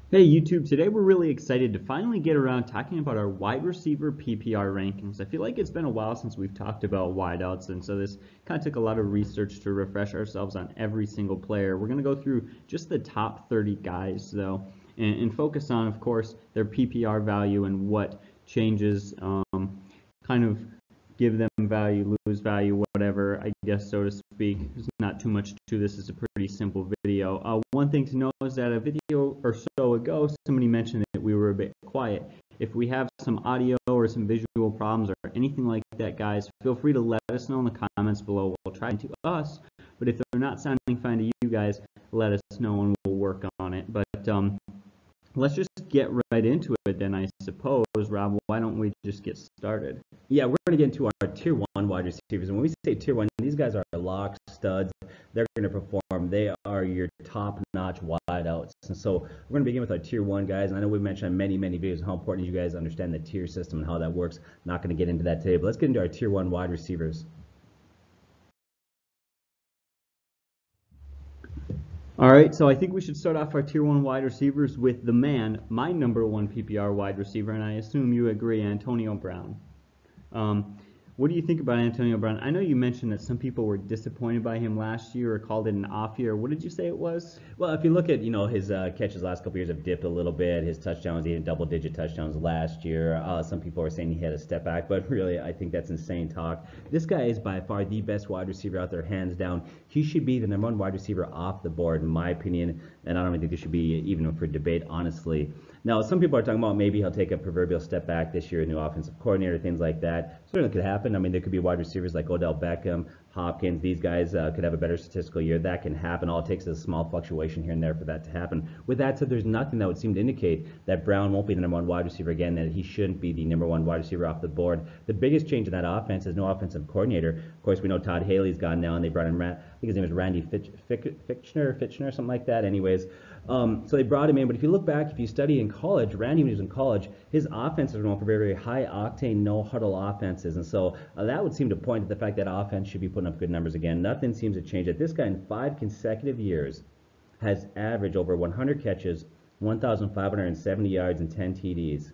Hey YouTube, today we're really excited to finally get around talking about our wide receiver PPR rankings. I feel like it's been a while since we've talked about wideouts, and so this kind of took a lot of research to refresh ourselves on every single player. We're going to go through just the top 30 guys though, and focus on, of course, their PPR value and what changes kind of give them value, lose value, whatever, I guess, so to speak. There's not too much to this. It's a pretty simple video. One thing to know is that a video or so ago, somebody mentioned that we were a bit quiet. If we have some audio or some visual problems or anything like that, guys, feel free to let us know in the comments below. We'll try to us, but if they're not sounding fine to you guys, let us know and we'll work on it. But let's just get right into it then, I suppose. Rob, why don't we just get started? Yeah, we're going to get into our tier one wide receivers. And when we say tier one, these guys are lock studs. They're going to perform. They are your top-notch wideouts. And so we're going to begin with our tier one guys. And I know we've mentioned on many videos how important you guys understand the tier system and how that works. Not going to get into that today, but let's get into our tier one wide receivers. All right, so I think we should start off our tier one wide receivers with the man, my number one PPR wide receiver, and I assume you agree, Antonio Brown. What do you think about Antonio Brown? I know you mentioned that some people were disappointed by him last year or called it an off year. What did you say it was? Well, if you look at, his catches last couple years have dipped a little bit. His touchdowns, he had double-digit touchdowns last year. Some people are saying he had a step back, but really, I think that's insane talk. This guy is by far the best wide receiver out there, hands down. He should be the number one wide receiver off the board, in my opinion, and I don't even think this should be even for debate, honestly. Now, some people are talking about maybe he'll take a proverbial step back this year, a new offensive coordinator, things like that. Certainly could happen. I mean, there could be wide receivers like Odell Beckham, Hopkins. These guys could have a better statistical year. That can happen. All it takes is a small fluctuation here and there for that to happen. With that said, there's nothing that would seem to indicate that Brown won't be the number one wide receiver again, that he shouldn't be the number one wide receiver off the board. The biggest change in that offense is no offensive coordinator. Of course, we know Todd Haley's gone now, and they brought in, I think his name is Randy Fitchner, something like that. Anyways, so they brought him in. But if you look back, if you study in college, Randy, when he was in college, his offenses were known for very high-octane, no-huddle offenses. And so that would seem to point to the fact that offense should be putting up good numbers again. Nothing seems to change it. This guy in 5 consecutive years has averaged over 100 catches, 1,570 yards, and 10 TDs.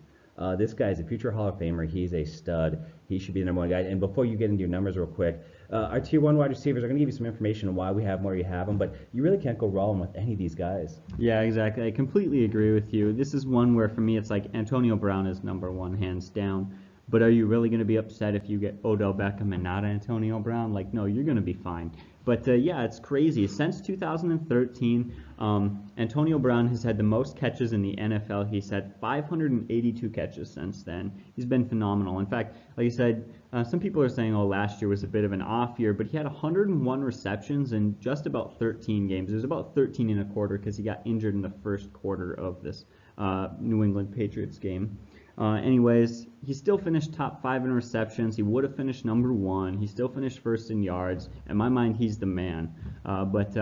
This guy is a future Hall of Famer. He's a stud. He should be the number one guy. And before you get into your numbers real quick, our tier one wide receivers are going to give you some information on why we have them where you have them, but you really can't go wrong with any of these guys. Yeah, exactly. I completely agree with you. This is one where, for me, it's like Antonio Brown is number one, hands down. But are you really going to be upset if you get Odell Beckham and not Antonio Brown? Like, no, you're going to be fine. But yeah, it's crazy. Since 2013, Antonio Brown has had the most catches in the NFL. He's had 582 catches since then. He's been phenomenal. In fact, like I said, some people are saying, oh, last year was a bit of an off year, but he had 101 receptions in just about 13 games. It was about 13 and a quarter because he got injured in the first quarter of this New England Patriots game. Anyways, he still finished top 5 in receptions. He would have finished number 1. He still finished first in yards. In my mind, he's the man. But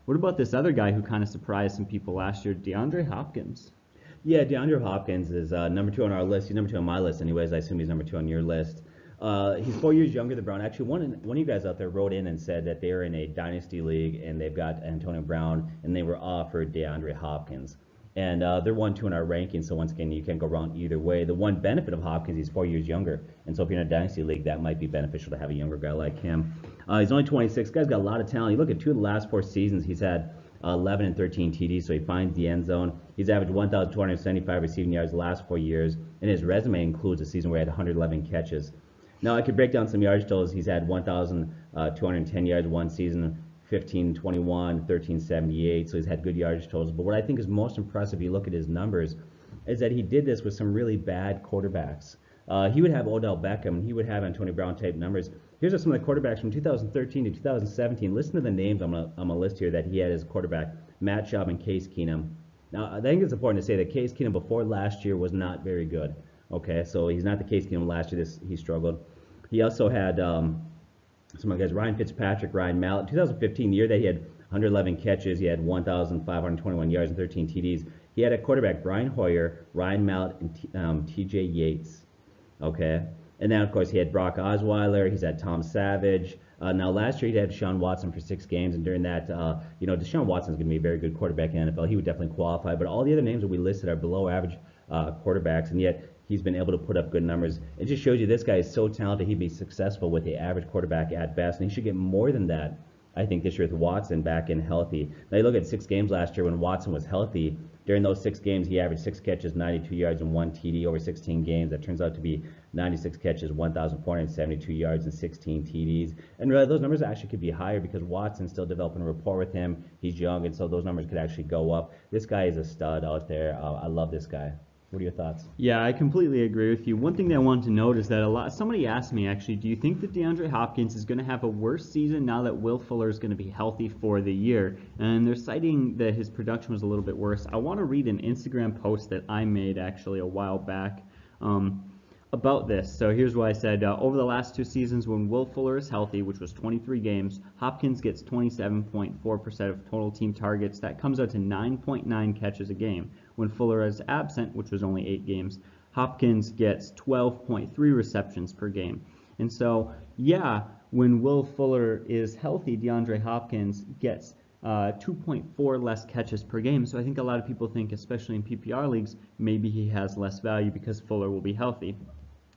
what about this other guy who kind of surprised some people last year, DeAndre Hopkins? Yeah, DeAndre Hopkins is number 2 on our list. He's number 2 on my list anyways. I assume he's number 2 on your list. He's 4 years younger than Brown. Actually, one of you guys out there wrote in and said that they're in a dynasty league and they've got Antonio Brown and they were offered DeAndre Hopkins. And they're 1-2 in our rankings, so once again, you can't go wrong either way. The one benefit of Hopkins, he's 4 years younger, and so if you're in a dynasty league, that might be beneficial to have a younger guy like him. He's only 26. Guy's got a lot of talent. You look at 2 of the last 4 seasons, he's had 11 and 13 TDs, so he finds the end zone. He's averaged 1,275 receiving yards the last 4 years, and his resume includes a season where he had 111 catches. Now, I could break down some yardage totals. He's had 1,210 yards one season, 1521, 1378, so he's had good yardage totals. But what I think is most impressive, if you look at his numbers, is that he did this with some really bad quarterbacks. He would have Odell Beckham, he would have Antonio Brown type numbers. Here's some of the quarterbacks from 2013 to 2017. Listen to the names on a list here that he had as quarterback: Matt Schaub and Case Keenum. Now, I think it's important to say that Case Keenum before last year was not very good. Okay, so he's not the Case Keenum last year. He struggled. He also had some of the guys: Ryan Fitzpatrick, Ryan Mallett. 2015, the year that he had 111 catches, he had 1,521 yards and 13 TDs. He had a quarterback: Brian Hoyer, Ryan Mallett, and T.J. Yates. Okay, And then, of course, he had Brock Osweiler. He's had Tom Savage. Now, last year he had Deshaun Watson for 6 games, and during that, Deshaun Watson's going to be a very good quarterback in the NFL. He would definitely qualify, but all the other names that we listed are below average quarterbacks, and yet he's been able to put up good numbers. It just shows you this guy is so talented. He'd be successful with the average quarterback at best, and he should get more than that, I think, this year with Watson back in healthy. Now, you look at 6 games last year when Watson was healthy. During those 6 games, he averaged 6 catches, 92 yards, and 1 TD over 16 games. That turns out to be 96 catches, 1,472 yards, and 16 TDs. And really, those numbers actually could be higher because Watson's still developing a rapport with him. He's young, and so those numbers could actually go up. This guy is a stud out there. I love this guy. What are your thoughts? Yeah, I completely agree with you. One thing that I wanted to note is that somebody asked me actually, do you think that DeAndre Hopkins is going to have a worse season now that Will Fuller is going to be healthy for the year? And they're citing that his production was a little bit worse. I want to read an Instagram post that I made actually a while back about this. So here's what I said. Over the last 2 seasons when Will Fuller is healthy, which was 23 games, Hopkins gets 27.4% of total team targets. That comes out to 9.9 catches a game. When Fuller is absent, which was only 8 games, Hopkins gets 12.3 receptions per game. And so, yeah, when Will Fuller is healthy, DeAndre Hopkins gets 2.4 less catches per game. So I think a lot of people think, especially in PPR leagues, maybe he has less value because Fuller will be healthy.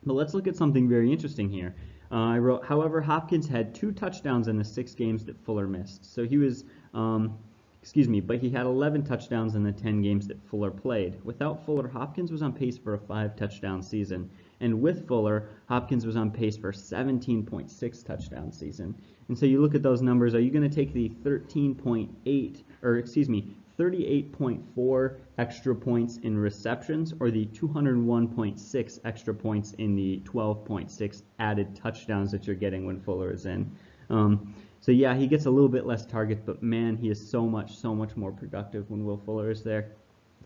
But let's look at something very interesting here. I wrote, however, Hopkins had 2 touchdowns in the 6 games that Fuller missed. So he was, but he had 11 touchdowns in the 10 games that Fuller played. Without Fuller, Hopkins was on pace for a 5-touchdown season. And with Fuller, Hopkins was on pace for a 17.6 touchdown season. And so you look at those numbers, are you going to take the 38.4 extra points in receptions or the 201.6 extra points in the 12.6 added touchdowns that you're getting when Fuller is in? So yeah, he gets a little bit less targets, but man, he is so much more productive when Will Fuller is there.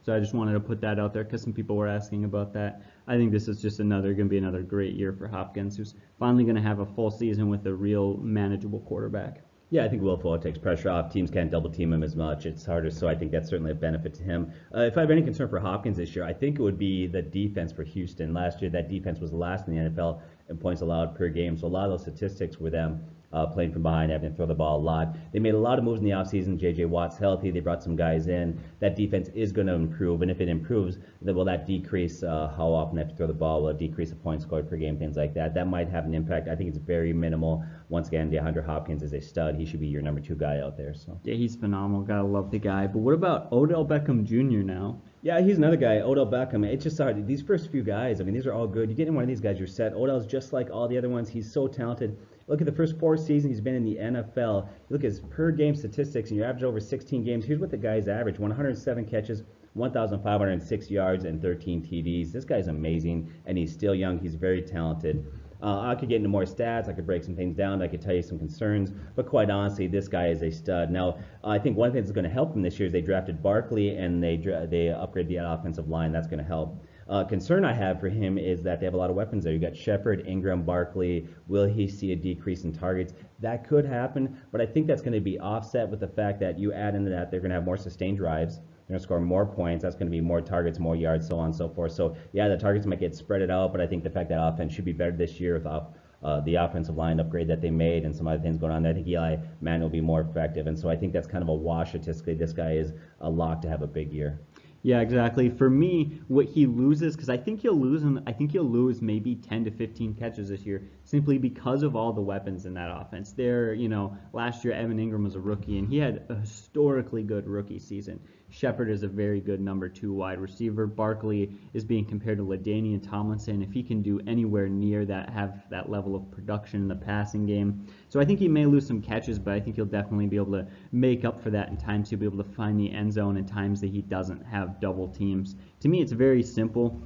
So I just wanted to put that out there because some people were asking about that. I think this is just going to be another great year for Hopkins, who's finally going to have a full season with a real manageable quarterback. Yeah, I think Will Fuller takes pressure off. Teams can't double team him as much. It's harder, so I think that's certainly a benefit to him. If I have any concern for Hopkins this year, I think it would be the defense for Houston. Last year, that defense was last in the NFL in points allowed per game, so a lot of those statistics were them playing from behind, having to throw the ball a lot. They made a lot of moves in the offseason. J.J. Watt's healthy. They brought some guys in. That defense is going to improve, and if it improves, then will that decrease how often they have to throw the ball? Will it decrease the points scored per game, things like that? That might have an impact. I think it's very minimal. Once again, DeAndre Hopkins is a stud. He should be your number 2 guy out there. So yeah, he's phenomenal. Gotta love the guy. But what about Odell Beckham Jr. now? Yeah, he's another guy, Odell Beckham. It's just hard. These first few guys, I mean, these are all good. You get in one of these guys, you're set. Odell's just like all the other ones. He's so talented. Look at the first 4 seasons he's been in the NFL. You look at his per game statistics, and you average over 16 games. Here's what the guy's average: 107 catches, 1,506 yards, and 13 TDs. This guy's amazing, and he's still young. He's very talented. I could get into more stats. I could break some things down. I could tell you some concerns. But quite honestly, this guy is a stud. Now, I think one thing that's going to help him this year is they drafted Barkley, and they upgraded the offensive line. That's going to help. Concern I have for him is that they have a lot of weapons there. You got Shepard, Ingram, Barkley. Will he see a decrease in targets? That could happen, but I think that's going to be offset with the fact that you add into that they're going to have more sustained drives. They're going to score more points. That's going to be more targets, more yards, so on and so forth. So, yeah, the targets might get spread out, but I think the fact that offense should be better this year with the offensive line upgrade that they made and some other things going on there, I think Eli Manning will be more effective. And so I think that's kind of a wash statistically. This guy is a lock to have a big year. Yeah, exactly. For me, what he loses, because I think he'll lose maybe 10 to 15 catches this year simply because of all the weapons in that offense. Last year Evan Ingram was a rookie, and he had a historically good rookie season. Shepard is a very good number 2 wide receiver. Barkley is being compared to LaDainian Tomlinson. If he can do anywhere near that, have that level of production in the passing game. So I think he may lose some catches, but I think he'll definitely be able to make up for that in times. He'll be able to find the end zone in times that he doesn't have double teams. To me, it's very simple.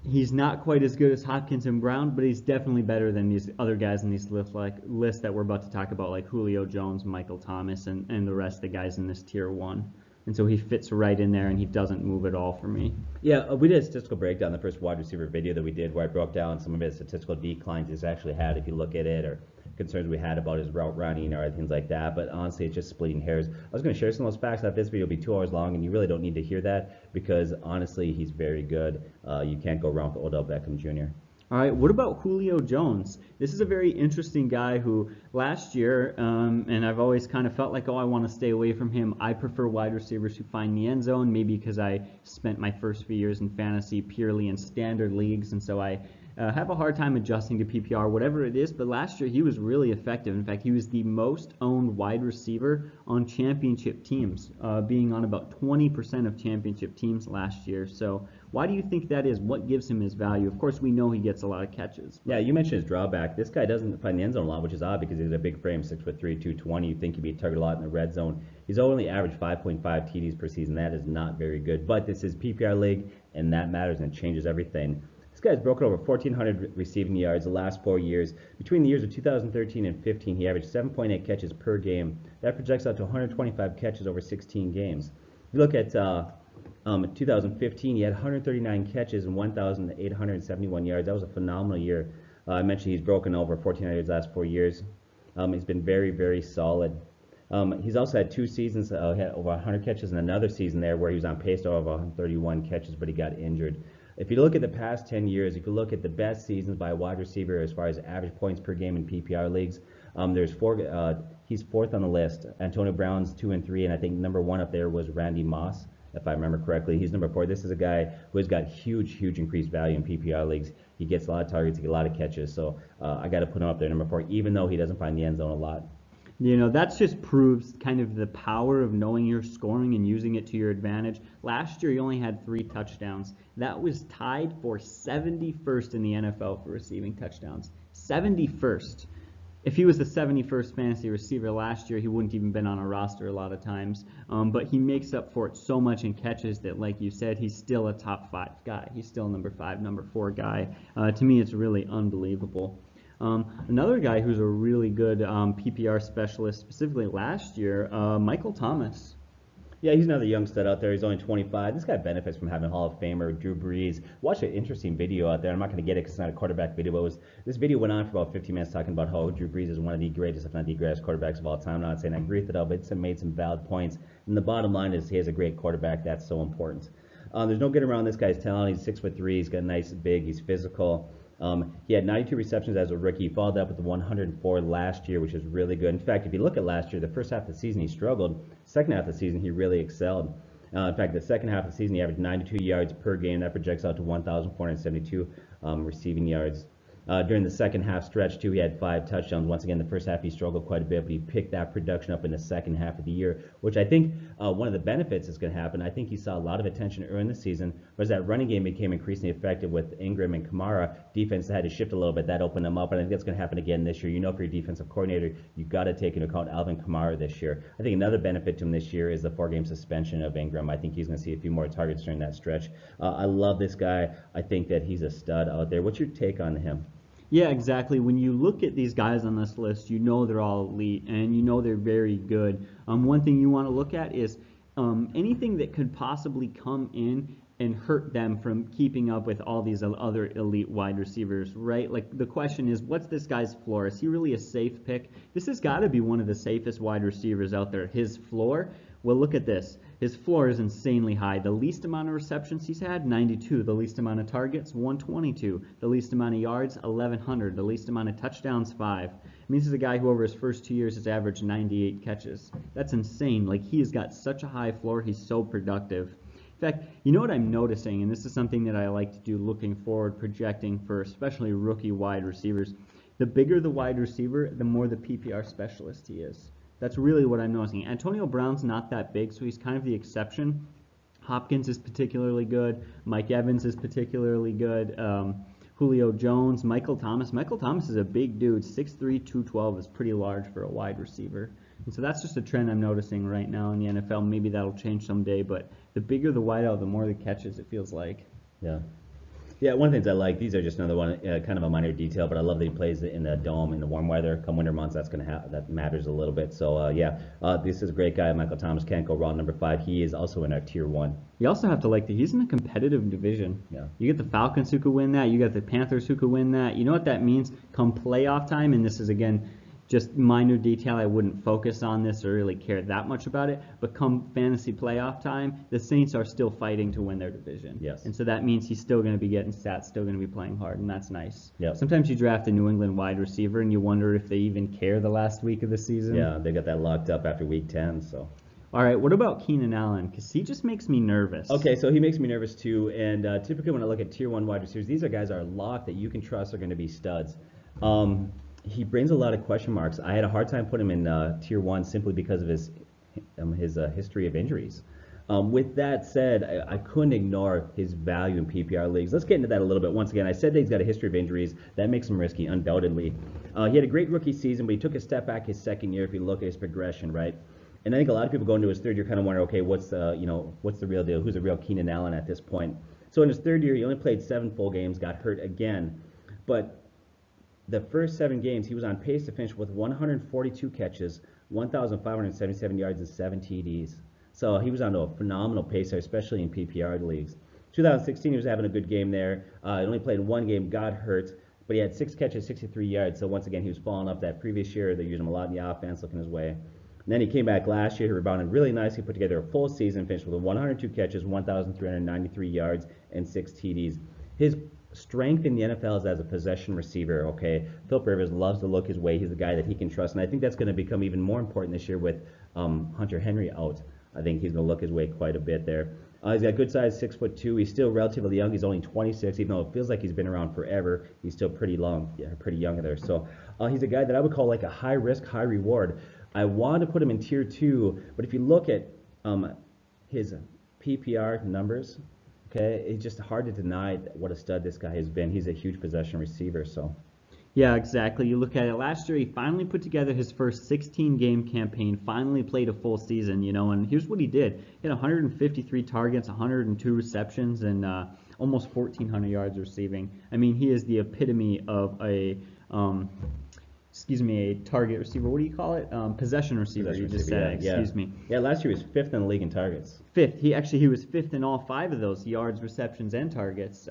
He's not quite as good as Hopkins and Brown, but he's definitely better than these other guys in these lists that we're about to talk about, like Julio Jones, Michael Thomas, and the rest of the guys in this tier 1. And so he fits right in there, and he doesn't move at all for me. Yeah, we did a statistical breakdown, the first wide receiver video that we did, where I broke down some of his statistical declines he's actually had, if you look at it, or concerns we had about his route running or things like that. But honestly, it's just splitting hairs. I was going to share some of those facts. That this video will be 2 hours long, and you really don't need to hear that because honestly, he's very good. You can't go wrong with Odell Beckham Jr. All right, what about Julio Jones? This is a very interesting guy who last year, and I've always kind of felt like, oh, I want to stay away from him. I prefer wide receivers who find the end zone, maybe because I spent my first few years in fantasy purely in standard leagues, and so I have a hard time adjusting to PPR, whatever it is. But last year he was really effective. In fact, he was the most owned wide receiver on championship teams, being on about 20% of championship teams last year. So why do you think that is? What gives him his value? Of course, we know he gets a lot of catches. Yeah, you mentioned his drawback. This guy doesn't find the end zone a lot, which is odd because he's a big frame, 6'3", 220. You'd think he'd be targeted a lot in the red zone. He's only averaged 5.5 TDs per season. That is not very good. But this is PPR league, and that matters and it changes everything. This guy's broken over 1,400 receiving yards the last 4 years. Between the years of 2013 and 15, he averaged 7.8 catches per game. That projects out to 125 catches over 16 games. If you look at 2015, he had 139 catches and 1,871 yards. That was a phenomenal year. I mentioned he's broken over 1,400 yards the last 4 years. He's been very, very solid. He's also had 2 seasons, he had over 100 catches, and another season there where he was on pace to over 131 catches, but he got injured. If you look at the past 10 years, if you look at the best seasons by a wide receiver as far as average points per game in PPR leagues, there's 4. He's 4th on the list. Antonio Brown's 2 and 3, and I think number 1 up there was Randy Moss, if I remember correctly. He's number 4. This is a guy who has got huge increased value in PPR leagues. He gets a lot of targets, he gets a lot of catches, so I got to put him up there, number 4, even though he doesn't find the end zone a lot. You know, that just proves kind of the power of knowing your scoring and using it to your advantage. Last year, he only had 3 touchdowns. That was tied for 71st in the NFL for receiving touchdowns. 71st. If he was the 71st fantasy receiver last year, he wouldn't even been on a roster a lot of times. But he makes up for it so much in catches that, like you said, he's still a top 5 guy. He's still number 5, number 4 guy. To me, it's really unbelievable. Another guy who's a really good PPR specialist, specifically last year, Michael Thomas. Yeah, he's another young stud out there. He's only 25. This guy benefits from having Hall of Famer Drew Brees. Watch an interesting video out there. I'm not going to get it because it's not a quarterback video, but this video went on for about 15 minutes talking about how Drew Brees is one of the greatest, if not the greatest quarterbacks of all time. I'm not saying I agree with it all, but it's made some valid points. And the bottom line is he has a great quarterback. That's so important. There's no getting around this guy's talent. He's 6'3". He's got nice, big. He's physical. He had 92 receptions as a rookie. He followed up with the 104 last year, which is really good. In fact, if you look at last year, the first half of the season he struggled. Second half of the season he really excelled. In fact, the second half of the season he averaged 92 yards per game. That projects out to 1,472 receiving yards. During the second half stretch, too, he had 5 touchdowns. Once again, the first half he struggled quite a bit, but he picked that production up in the second half of the year, which I think one of the benefits is going to happen. I think he saw a lot of attention early in the season, was that running game became increasingly effective with Ingram and Kamara. Defense had to shift a little bit. That opened them up, and I think that's going to happen again this year. You know, for your defensive coordinator, you've got to take into account Alvin Kamara this year. I think another benefit to him this year is the 4-game suspension of Ingram. I think he's going to see a few more targets during that stretch. I love this guy. I think that he's a stud out there. What's your take on him? Yeah, exactly. When you look at these guys on this list, you know they're all elite, and you know they're very good. One thing you want to look at is anything that could possibly come in and hurt them from keeping up with all these other elite wide receivers, right? Like, the question is, what's this guy's floor? Is he really a safe pick? This has got to be one of the safest wide receivers out there. His floor? Well, look at this. His floor is insanely high. The least amount of receptions he's had, 92. The least amount of targets, 122. The least amount of yards, 1,100. The least amount of touchdowns, 5. I mean, this is a guy who over his first 2 years has averaged 98 catches. That's insane. Like, he has got such a high floor. He's so productive. In fact, you know what I'm noticing, and this is something that I like to do looking forward, projecting for especially rookie wide receivers. The bigger the wide receiver, the more the PPR specialist he is. That's really what I'm noticing. Antonio Brown's not that big, so he's kind of the exception. Hopkins is particularly good. Mike Evans is particularly good. Julio Jones, Michael Thomas. Michael Thomas is a big dude. 6'3", 212 is pretty large for a wide receiver. And so that's just a trend I'm noticing right now in the NFL. Maybe that'll change someday, but the bigger the wideout, the more the catches, it feels like. Yeah. Yeah, one of the things I like, these are just another one, kind of a minor detail, but I love that he plays in the dome in the warm weather. Come winter months, that matters a little bit. So, this is a great guy. Michael Thomas can't go wrong. Number 5, he is also in our tier 1. You also have to like that he's in a competitive division. Yeah. You get the Falcons who could win that. You got the Panthers who could win that. You know what that means? Come playoff time, and this is, again, just minor detail. I wouldn't focus on this or really care that much about it. But come fantasy playoff time, the Saints are still fighting to win their division. Yes. And so that means he's still going to be getting stats, still going to be playing hard, and that's nice. Yep. Sometimes you draft a New England wide receiver and you wonder if they even care the last week of the season. Yeah, they got that locked up after week 10, so. All right, what about Keenan Allen? Because he just makes me nervous. Okay, so he makes me nervous too, and typically when I look at tier 1 wide receivers, these are guys that are locked that you can trust are going to be studs. He brings a lot of question marks. I had a hard time putting him in tier 1 simply because of his history of injuries. With that said, I couldn't ignore his value in PPR leagues. Let's get into that a little bit. Once again, I said that he's got a history of injuries. That makes him risky, undoubtedly. He had a great rookie season, but he took a step back his second year if you look at his progression, right? And I think a lot of people go into his third year kind of wonder, okay, what's the real deal? Who's the real Keenan Allen at this point? So in his third year, he only played 7 full games, got hurt again. But the first 7 games, he was on pace to finish with 142 catches, 1,577 yards, and 7 TDs. So he was on a phenomenal pace there, especially in PPR leagues. 2016, he was having a good game there. He only played 1 game, got hurt, but he had 6 catches, 63 yards. So once again, he was falling off that previous year. They used him a lot in the offense, looking his way. And then he came back last year, he rebounded really nicely, put together a full season, finished with 102 catches, 1,393 yards, and 6 TDs. His strength in the NFL is as a possession receiver, okay? Philip Rivers loves to look his way. He's a guy that he can trust, and I think that's going to become even more important this year with Hunter Henry out. I think he's going to look his way quite a bit there. He's got good size, 6'2". He's still relatively young. He's only 26, even though it feels like he's been around forever. He's still pretty young there. So he's a guy that I would call like a high risk, high reward. I want to put him in tier 2, but if you look at his PPR numbers, okay, it's just hard to deny what a stud this guy has been. He's a huge possession receiver, so. Yeah, exactly. You look at it, last year he finally put together his first 16-game campaign, finally played a full season, and here's what he did. He had 153 targets, 102 receptions, and almost 1,400 yards receiving. I mean, he is the epitome of a target receiver. What do you call it? Possession receiver. You just said. Excuse me. Yeah, last year he was 5th in the league in targets. 5th. He was 5th in all 5 of those: yards, receptions, and targets.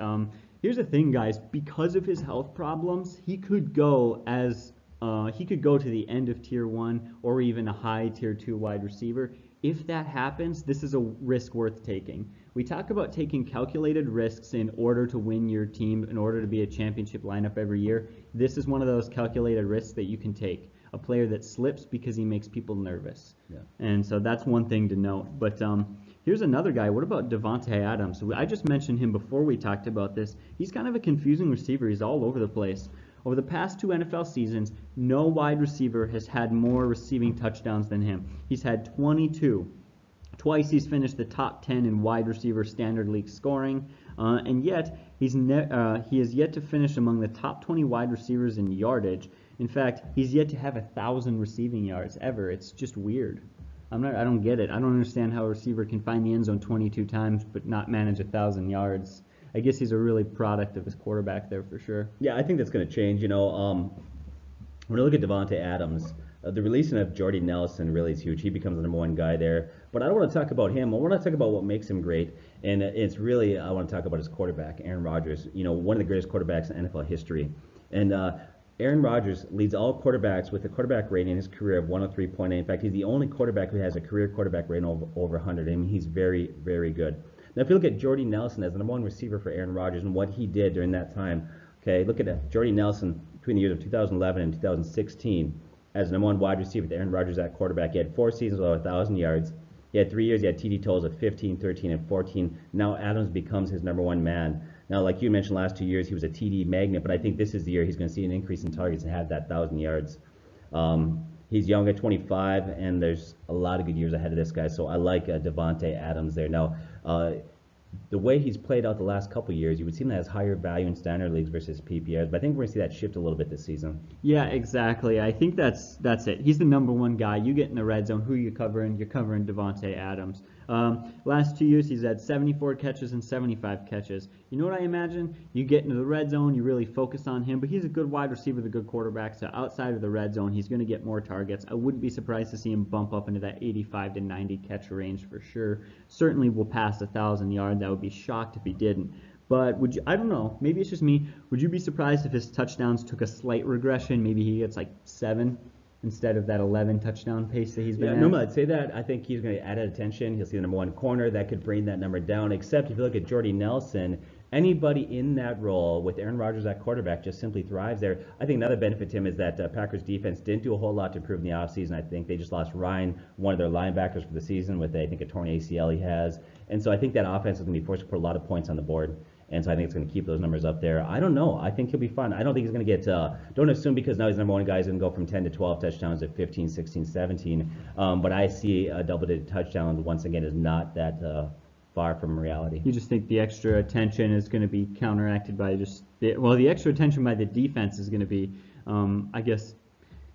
Here's the thing, guys. Because of his health problems, he could go to the end of tier 1 or even a high tier 2 wide receiver. If that happens, this is a risk worth taking. We talk about taking calculated risks in order to win your team, in order to be a championship lineup every year. This is one of those calculated risks that you can take. A player that slips because he makes people nervous. Yeah. And so that's one thing to note. But here's another guy. What about Davante Adams? I just mentioned him before we talked about this. He's kind of a confusing receiver. He's all over the place. Over the past 2 NFL seasons, no wide receiver has had more receiving touchdowns than him. He's had 22. Twice he's finished the top 10 in wide receiver standard league scoring, and yet he has yet to finish among the top 20 wide receivers in yardage. In fact, he's yet to have 1,000 receiving yards ever. It's just weird. I don't get it. I don't understand how a receiver can find the end zone 22 times but not manage 1,000 yards. I guess he's a really product of his quarterback there for sure. Yeah, I think that's going to change. When I look at Davante Adams, the releasing of Jordy Nelson really is huge. He becomes the number 1 guy there. But I don't want to talk about him. I want to talk about what makes him great. And I want to talk about his quarterback, Aaron Rodgers. One of the greatest quarterbacks in NFL history. And Aaron Rodgers leads all quarterbacks with a quarterback rating in his career of 103.8. In fact, he's the only quarterback who has a career quarterback rating over 100. I mean, he's very, very good. Now, if you look at Jordy Nelson as the number 1 receiver for Aaron Rodgers and what he did during that time, okay, look at Jordy Nelson between the years of 2011 and 2016 as the number 1 wide receiver with Aaron Rodgers at quarterback. He had 4 seasons with over 1,000 yards. He had 3 years. He had TD totals of 15, 13, and 14. Now Adams becomes his number 1 man. Now, like you mentioned, last 2 years he was a TD magnet, but I think this is the year he's going to see an increase in targets and have that 1,000 yards. He's young at 25, and there's a lot of good years ahead of this guy, so I like Davante Adams there. Now, the way he's played out the last couple of years, you would see him as higher value in standard leagues versus PPRs, but I think we're going to see that shift a little bit this season. Yeah, exactly. I think that's it. He's the number 1 guy. You get in the red zone, who you covering? You're covering Davante Adams. Last 2 years, he's had 74 catches and 75 catches. You know what I imagine? You get into the red zone, you really focus on him, but he's a good wide receiver, the good quarterback, so outside of the red zone, he's going to get more targets. I wouldn't be surprised to see him bump up into that 85 to 90 catch range for sure. Certainly will pass 1,000 yards. I would be shocked if he didn't. But I don't know, maybe it's just me. Would you be surprised if his touchdowns took a slight regression? Maybe he gets like 7? instead of that 11 touchdown pace that he's been Yeah, at. normally I'd say that. I think he's going to add attention. He'll see the number one corner. That could bring that number down. Except if you look at Jordy Nelson, anybody in that role with Aaron Rodgers at quarterback just simply thrives there. I think another benefit to him is that Packers defense didn't do a whole lot to improve in the offseason. I think they just lost Ryan, one of their linebackers for the season, with I think a torn ACL he has. And so I think that offense is going to be forced to put a lot of points on the board. And so I think it's going to keep those numbers up there. I don't know. I think he'll be fun. I don't think he's going to get, don't assume because now he's number one guy, he's going to go from 10 to 12 touchdowns at 15, 16, 17. But I see a double-digit touchdowns once again is not that far from reality. You just think the extra attention is going to be counteracted by the extra attention by the defense is going to be, I guess,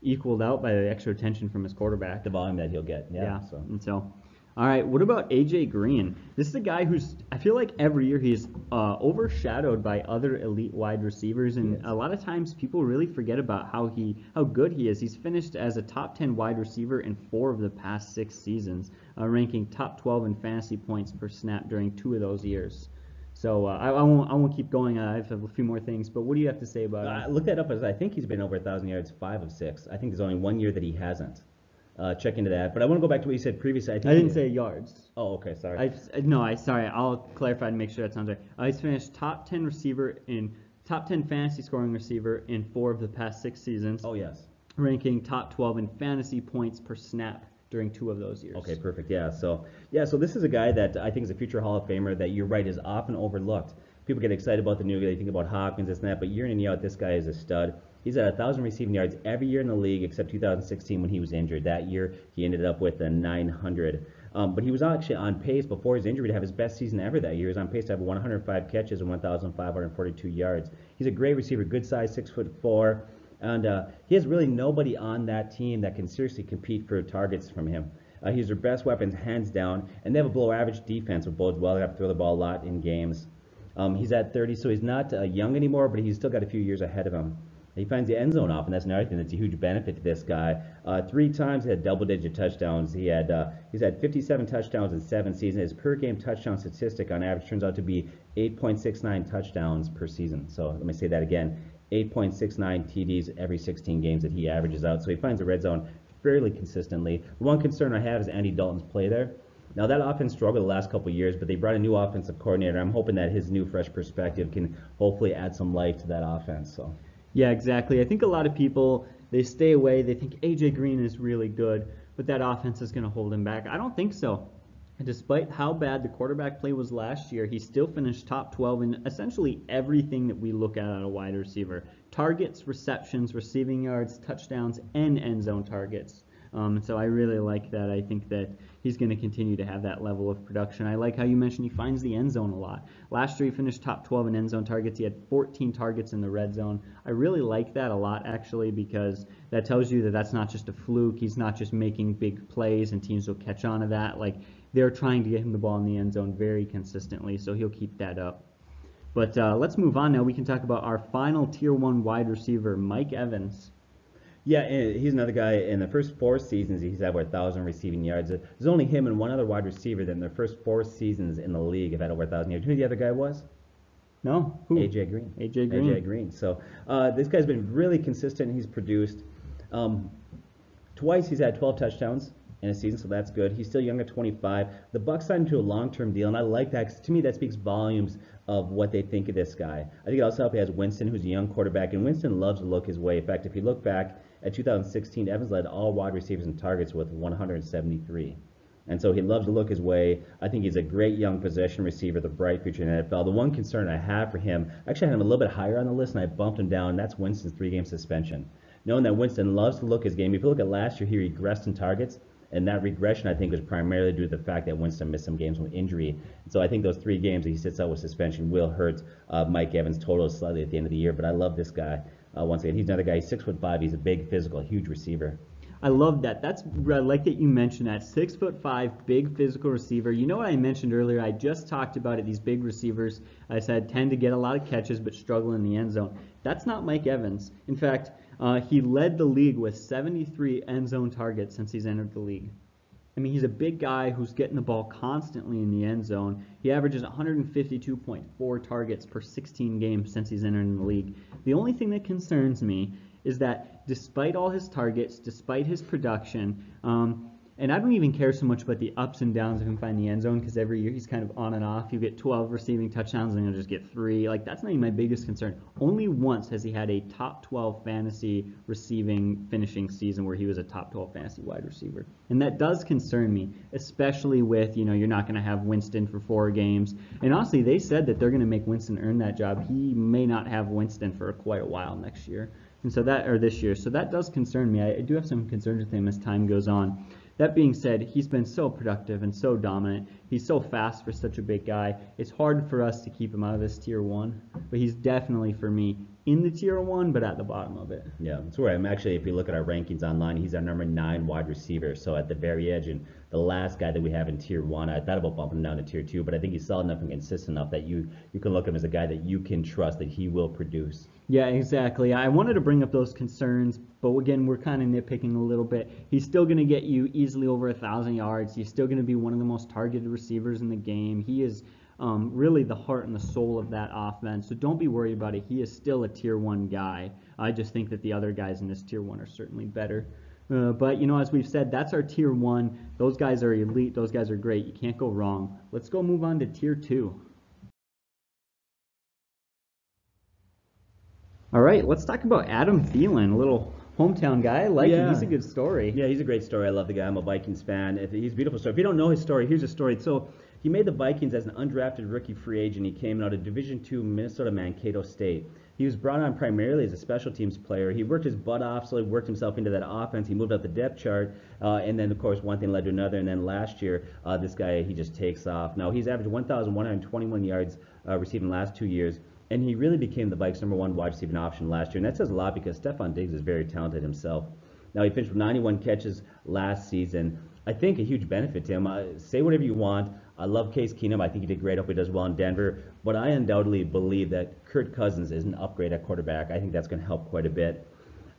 equaled out by the extra attention from his quarterback. The volume that he'll get. Yeah. And so, all right, what about AJ Green? This is a guy who's, I feel like every year he's overshadowed by other elite wide receivers, and a lot of times people really forget about how good he is. He's finished as a top 10 wide receiver in 4 of the past 6 seasons, ranking top 12 in fantasy points per snap during 2 of those years. So I won't keep going. I have a few more things, but what do you have to say about it? Look that up, as I think he's been over 1,000 yards 5 of 6. I think there's only 1 year that he hasn't. Check into that. But I want to go back to what you said previously. I didn't say yards. Oh, okay, sorry. Sorry. I'll clarify to make sure that sounds right. He's finished top 10 fantasy scoring receiver in 4 of the past 6 seasons. Oh, yes. Ranking top 12 in fantasy points per snap during 2 of those years. Okay, perfect. So this is a guy that I think is a future Hall of Famer that you're right is often overlooked. People get excited about the new guy, they think about Hopkins, this and that, but year in and year out, this guy is a stud. He's at 1,000 receiving yards every year in the league except 2016 when he was injured. That year, he ended up with a 900. But he was actually on pace before his injury to have his best season ever that year. He was on pace to have 105 catches and 1,542 yards. He's a great receiver, good size, 6'4", and he has really nobody on that team that can seriously compete for targets from him. He's their best weapons, hands down, and they have a below-average defense with both well. They have to throw the ball a lot in games. He's at 30, so he's not young anymore, but he's still got a few years ahead of him. He finds the end zone often. That's another thing that's a huge benefit to this guy. 3 times he had double-digit touchdowns. He's had 57 touchdowns in 7 seasons. His per-game touchdown statistic on average turns out to be 8.69 touchdowns per season. So let me say that again, 8.69 TDs every 16 games that he averages out. So he finds the red zone fairly consistently. The one concern I have is Andy Dalton's play there. Now, that offense struggled the last couple of years, but they brought a new offensive coordinator. I'm hoping that his new, fresh perspective can hopefully add some life to that offense. So. Yeah, exactly. I think a lot of people, they stay away. They think AJ Green is really good, but that offense is going to hold him back. I don't think so. Despite how bad the quarterback play was last year, he still finished top 12 in essentially everything that we look at a wide receiver. Targets, receptions, receiving yards, touchdowns, and end zone targets. So I really like that. I think that he's going to continue to have that level of production. I like how you mentioned he finds the end zone a lot. Last year he finished top 12 in end zone targets. He had 14 targets in the red zone. I really like that a lot, actually, because that tells you that that's not just a fluke. He's not just making big plays and teams will catch on to that. Like, they're trying to get him the ball in the end zone very consistently, so he'll keep that up. But let's move on now. We can talk about our final Tier 1 wide receiver, Mike Evans. Yeah, he's another guy. In the first 4 seasons, he's had over 1,000 receiving yards. There's only him and one other wide receiver that in their first 4 seasons in the league have had over 1,000 yards. You know who the other guy was? No? Who? AJ Green. AJ Green. AJ Green. So this guy's been really consistent. He's produced. Twice he's had 12 touchdowns in a season, so that's good. He's still young at 25. The Bucs signed him to a long-term deal, and I like that, 'cause to me that speaks volumes of what they think of this guy. I think it also helps he has Winston, who's a young quarterback, and Winston loves to look his way. In fact, if you look back at 2016, Evans led all wide receivers in targets with 173. And so he loves to look his way. I think he's a great young possession receiver, the bright future in the NFL. The one concern I have for him, actually I had him a little bit higher on the list, and I bumped him down, and that's Winston's 3-game suspension. Knowing that Winston loves to look his game, if you look at last year, he regressed in targets, and that regression, I think, was primarily due to the fact that Winston missed some games with injury. And so I think those 3 games that he sits out with suspension will hurt Mike Evans' total slightly at the end of the year. But I love this guy. Once again, he's another guy. He's 6'5". He's a big, physical, huge receiver. I love that. I like that you mentioned that. 6'5", big physical receiver. You know what I mentioned earlier? I just talked about it. These big receivers, I said, tend to get a lot of catches but struggle in the end zone. That's not Mike Evans. In fact, he led the league with 73 end zone targets since he's entered the league. I mean, he's a big guy who's getting the ball constantly in the end zone. He averages 152.4 targets per 16 games since he's entered in the league. The only thing that concerns me is that despite all his targets, despite his production, and I don't even care so much about the ups and downs of him finding the end zone, because every year he's kind of on and off. You get 12 receiving touchdowns and he'll just get 3. Like, that's not even my biggest concern. Only once has he had a top 12 fantasy receiving finishing season where he was a top 12 fantasy wide receiver. And that does concern me, especially with, you're not going to have Winston for 4 games. And honestly, they said that they're going to make Winston earn that job. He may not have Winston for quite a while next year. And so this year. So that does concern me. I do have some concerns with him as time goes on. That being said, he's been so productive and so dominant. He's so fast for such a big guy. It's hard for us to keep him out of this tier 1, but he's definitely, for me, in the tier 1, but at the bottom of it. Yeah, that's where I'm actually, if you look at our rankings online, he's our number 9 wide receiver. So at the very edge, and the last guy that we have in tier 1, I thought about bumping him down to tier 2, but I think he's solid enough and consistent enough that you can look at him as a guy that you can trust that he will produce. Yeah, exactly. I wanted to bring up those concerns, but again, we're kind of nitpicking a little bit. He's still going to get you easily over 1,000 yards. He's still going to be one of the most targeted receivers in the game. He is really the heart and the soul of that offense. So don't be worried about it. He is still a tier 1 guy. I just think that the other guys in this tier 1 are certainly better. But, as we've said, that's our tier 1. Those guys are elite. Those guys are great. You can't go wrong. Let's go move on to tier 2. All right, let's talk about Adam Thielen, a little hometown guy. I like him. He's a good story. Yeah, he's a great story. I love the guy. I'm a Vikings fan. He's a beautiful story. If you don't know his story, here's his story. So he made the Vikings as an undrafted rookie free agent. He came out of Division II Minnesota Mankato State. He was brought on primarily as a special teams player. He worked his butt off, so he worked himself into that offense. He moved up the depth chart, and then, of course, one thing led to another. And then last year, this guy, he just takes off. Now, he's averaged 1,121 yards receiving the last 2 years. And he really became the Vikes' number 1 wide receiving option last year. And that says a lot because Stephon Diggs is very talented himself. Now, he finished with 91 catches last season. I think a huge benefit to him. Say whatever you want. I love Case Keenum. I think he did great. I hope he does well in Denver. But I undoubtedly believe that Kirk Cousins is an upgrade at quarterback. I think that's going to help quite a bit.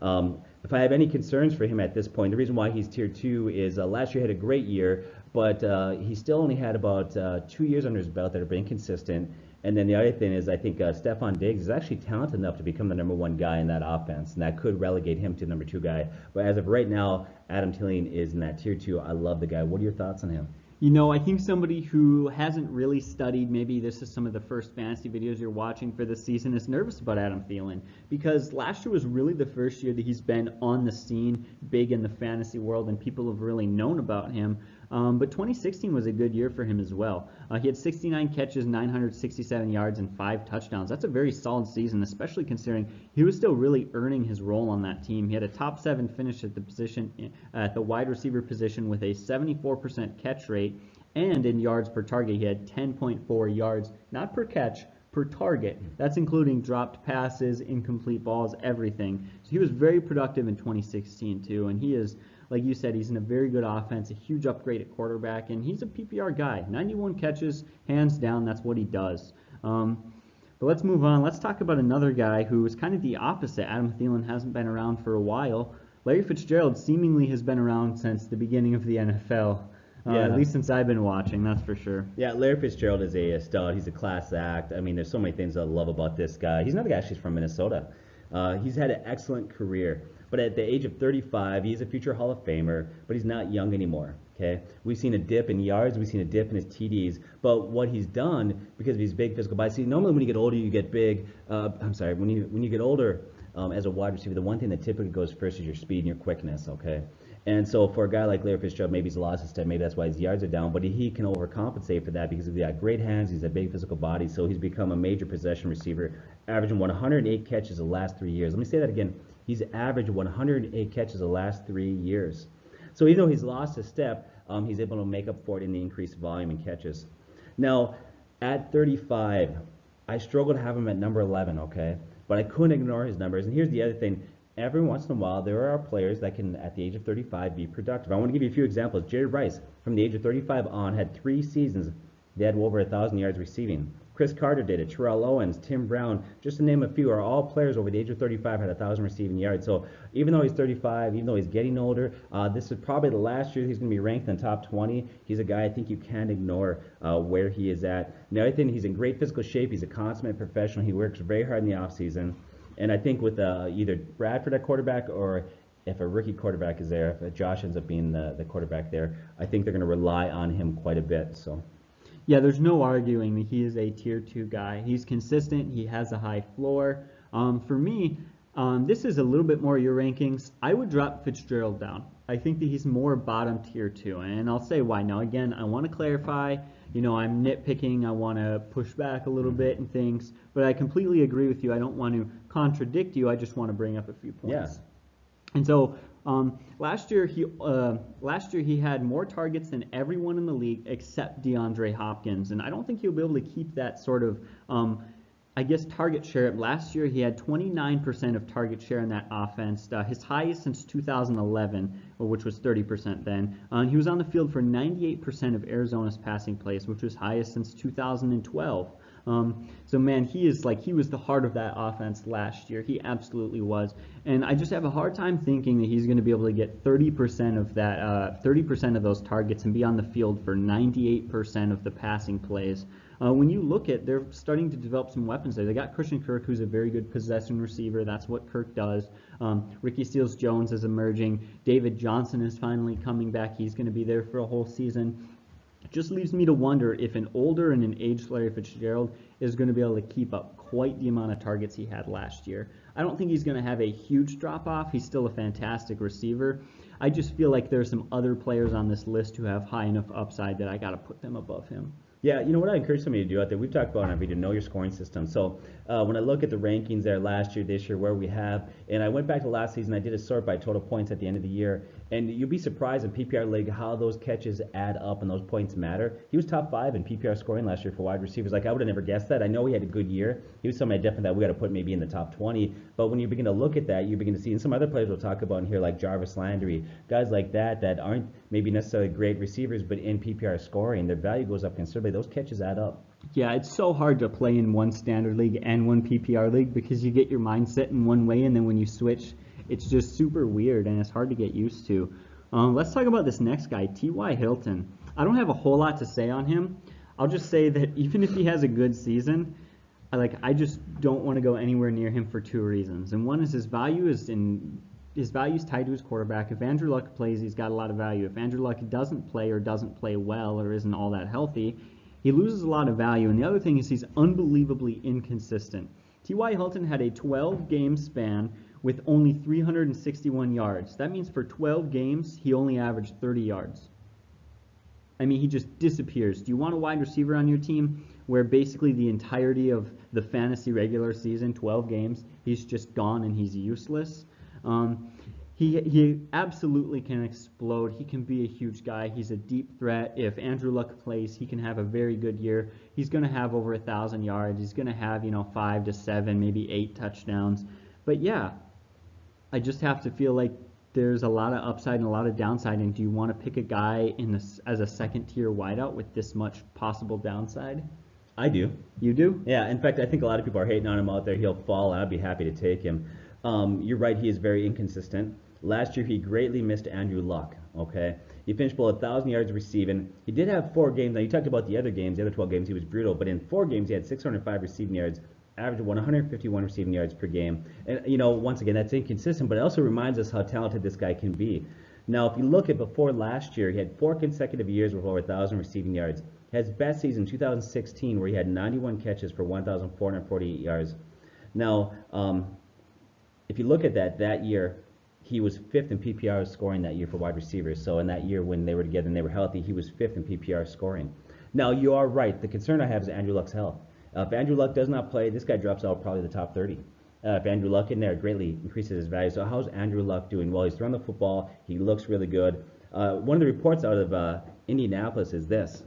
If I have any concerns for him at this point, the reason why he's tier 2 is last year he had a great year, but he still only had about 2 years under his belt that have been consistent. And then the other thing is I think Stephon Diggs is actually talented enough to become the number 1 guy in that offense, and that could relegate him to the number 2 guy. But as of right now, Adam Thielen is in that tier 2. I love the guy. What are your thoughts on him? I think somebody who hasn't really studied, maybe this is some of the first fantasy videos you're watching for this season, is nervous about Adam Thielen, because last year was really the first year that he's been on the scene big in the fantasy world and people have really known about him. But 2016 was a good year for him as well. He had 69 catches, 967 yards, and 5 touchdowns. That's a very solid season, especially considering he was still really earning his role on that team. He had a top 7 finish at the wide receiver position with a 74% catch rate, and in yards per target, he had 10.4 yards, not per catch, per target. That's including dropped passes, incomplete balls, everything. So he was very productive in 2016 too, and he is, like you said, he's in a very good offense, a huge upgrade at quarterback, and he's a PPR guy. 91 catches, hands down, that's what he does. But let's move on. Let's talk about another guy who is kind of the opposite. Adam Thielen hasn't been around for a while. Larry Fitzgerald seemingly has been around since the beginning of the NFL. At least since I've been watching, that's for sure. Yeah, Larry Fitzgerald is a stud. He's a class act. I mean, there's so many things I love about this guy. He's another guy actually from Minnesota. He's had an excellent career. But at the age of 35, he's a future Hall of Famer, but he's not young anymore. Okay, we've seen a dip in yards, we've seen a dip in his TDs, but what he's done because of his big physical body. See, normally when you get older, you get big. When you get older as a wide receiver, the one thing that typically goes first is your speed and your quickness. Okay. And so for a guy like Larry Fitzgerald, maybe he's lost his step, maybe that's why his yards are down, but he can overcompensate for that because he's got great hands, he's a big physical body, so he's become a major possession receiver, averaging 108 catches the last 3 years. Let me say that again. He's averaged 108 catches the last 3 years. So even though he's lost his step, he's able to make up for it in the increased volume and catches. Now, at 35, I struggle to have him at number 11, okay? But I couldn't ignore his numbers. And here's the other thing. Every once in a while, there are players that can, at the age of 35, be productive. I want to give you a few examples. Jerry Rice, from the age of 35 on, had 3 seasons. They had over 1,000 yards receiving. Chris Carter did it. Terrell Owens, Tim Brown, just to name a few, are all players over the age of 35 had 1,000 receiving yards. So even though he's 35, even though he's getting older, this is probably the last year he's going to be ranked in the top 20. He's a guy I think you can't ignore where he is at. And the other thing, he's in great physical shape. He's a consummate professional. He works very hard in the offseason. And I think with either Bradford at quarterback or if a rookie quarterback is there, if Josh ends up being the quarterback there, I think they're going to rely on him quite a bit. So. Yeah, there's no arguing that he is a tier two guy. He's consistent. He has a high floor. For me, this is a little bit more your rankings. I would drop Fitzgerald down. I think that he's more bottom tier two, and I'll say why. Now, again, I want to clarify. I'm nitpicking. I want to push back a little bit and things, but I completely agree with you. I don't want to contradict you. I just want to bring up a few points. Yeah. And so last year he had more targets than everyone in the league except DeAndre Hopkins, and I don't think he'll be able to keep that sort of target share. Last year he had 29% of target share in that offense, his highest since 2011, which was 30% then. He was on the field for 98% of Arizona's passing plays, which was highest since 2012. So man, he was the heart of that offense last year. He absolutely was, and I just have a hard time thinking that he's going to be able to get 30% of that, 30% of those targets and be on the field for 98% of the passing plays. When you look at, they're starting to develop some weapons there. They got Christian Kirk, who's a very good possession receiver. That's what Kirk does. Ricky Seals-Jones is emerging. David Johnson is finally coming back. He's going to be there for a whole season. It just leaves me to wonder if an older and an aged Larry Fitzgerald is going to be able to keep up quite the amount of targets he had last year. I don't think he's going to have a huge drop-off. He's still a fantastic receiver. I just feel like there's some other players on this list who have high enough upside that I got to put them above him. Yeah, you know what I encourage somebody to do out there? We've talked about on our video, know your scoring system. So when I look at the rankings there last year, this year, where we have, and I went back to last season, I did a sort by total points at the end of the year, and you'll be surprised in PPR League how those catches add up and those points matter. He was top 5 in PPR scoring last year for wide receivers. Like, I would have never guessed that. I know he had a good year. He was somebody definitely that we got to put maybe in the top 20. But when you begin to look at that, you begin to see, and some other players we'll talk about in here, like Jarvis Landry, guys like that aren't maybe necessarily great receivers, but in PPR scoring, their value goes up considerably. Those catches add up. Yeah, it's so hard to play in one standard league and one PPR league because you get your mindset in one way, and then when you switch, it's just super weird and it's hard to get used to. Let's talk about this next guy, T.Y. Hilton. I don't have a whole lot to say on him. I'll just say that even if he has a good season, I just don't want to go anywhere near him for 2 reasons. And one is his value is tied to his quarterback. If Andrew Luck plays, he's got a lot of value. If Andrew Luck doesn't play or doesn't play well or isn't all that healthy, he loses a lot of value. And the other thing is he's unbelievably inconsistent. T.Y. Hilton had a 12-game span with only 361 yards. That means for 12 games, he only averaged 30 yards. I mean, he just disappears. Do you want a wide receiver on your team where basically the entirety of the fantasy regular season, 12 games, he's just gone and he's useless? He absolutely can explode. He can be a huge guy. He's a deep threat. If Andrew Luck plays, he can have a very good year. He's going to have over 1,000 yards. He's going to have 5 to 7, maybe 8 touchdowns. But yeah, I just have to feel like there's a lot of upside and a lot of downside. And do you want to pick a guy as a second-tier wideout with this much possible downside? I do. You do? Yeah. In fact, I think a lot of people are hating on him out there. He'll fall, and I'd be happy to take him. You're right. He is very inconsistent. Last year, he greatly missed Andrew Luck. Okay, he finished below 1,000 yards receiving. He did have 4 games. Now, you talked about the other games, the other 12 games, he was brutal. But in 4 games, he had 605 receiving yards, averaged 151 receiving yards per game. And, once again, that's inconsistent, but it also reminds us how talented this guy can be. Now, if you look at before last year, he had 4 consecutive years with over 1,000 receiving yards. His best season, 2016, where he had 91 catches for 1,448 yards. Now, if you look at that year, he was 5th in PPR scoring that year for wide receivers. So in that year when they were together and they were healthy, he was 5th in PPR scoring. Now, you are right. The concern I have is Andrew Luck's health. If Andrew Luck does not play, this guy drops out probably the top 30. If Andrew Luck in there, greatly increases his value. So how's Andrew Luck doing? Well, he's throwing the football. He looks really good. One of the reports out of Indianapolis is this.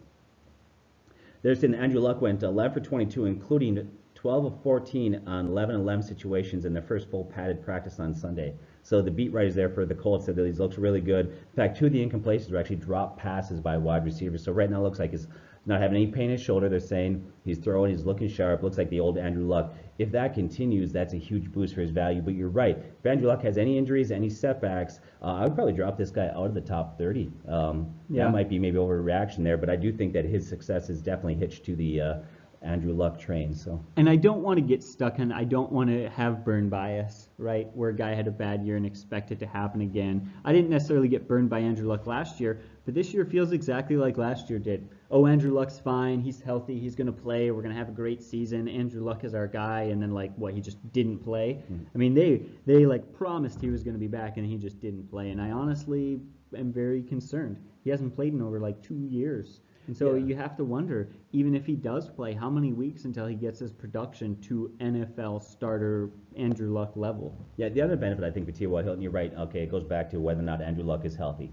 They're saying Andrew Luck went 11 for 22, including 12 of 14 on 11-11 situations in their first full padded practice on Sunday. So the beat writers there for the Colts said that he looks really good. In fact, 2 of the incompletions were actually drop passes by wide receivers. So right now it looks like he's not having any pain in his shoulder. They're saying he's throwing, he's looking sharp, looks like the old Andrew Luck. If that continues, that's a huge boost for his value. But you're right. If Andrew Luck has any injuries, any setbacks, I would probably drop this guy out of the top 30. That might be maybe overreaction there, but I do think that his success is definitely hitched to the Andrew Luck train. So. And I don't want to get stuck on, I don't want to have burn bias, right? Where a guy had a bad year and expect it to happen again. I didn't necessarily get burned by Andrew Luck last year, but this year feels exactly like last year did. Oh, Andrew Luck's fine. He's healthy. He's going to play. We're going to have a great season. Andrew Luck is our guy. And then, like, what, he just didn't play? I mean, they like promised he was going to be back and he just didn't play. And I honestly am very concerned. He hasn't played in over like 2 years. And so you have to wonder, even if he does play, how many weeks until he gets his production to NFL starter Andrew Luck level? Yeah, the other benefit I think for T.Y. Hilton, you're right. Okay, it goes back to whether or not Andrew Luck is healthy.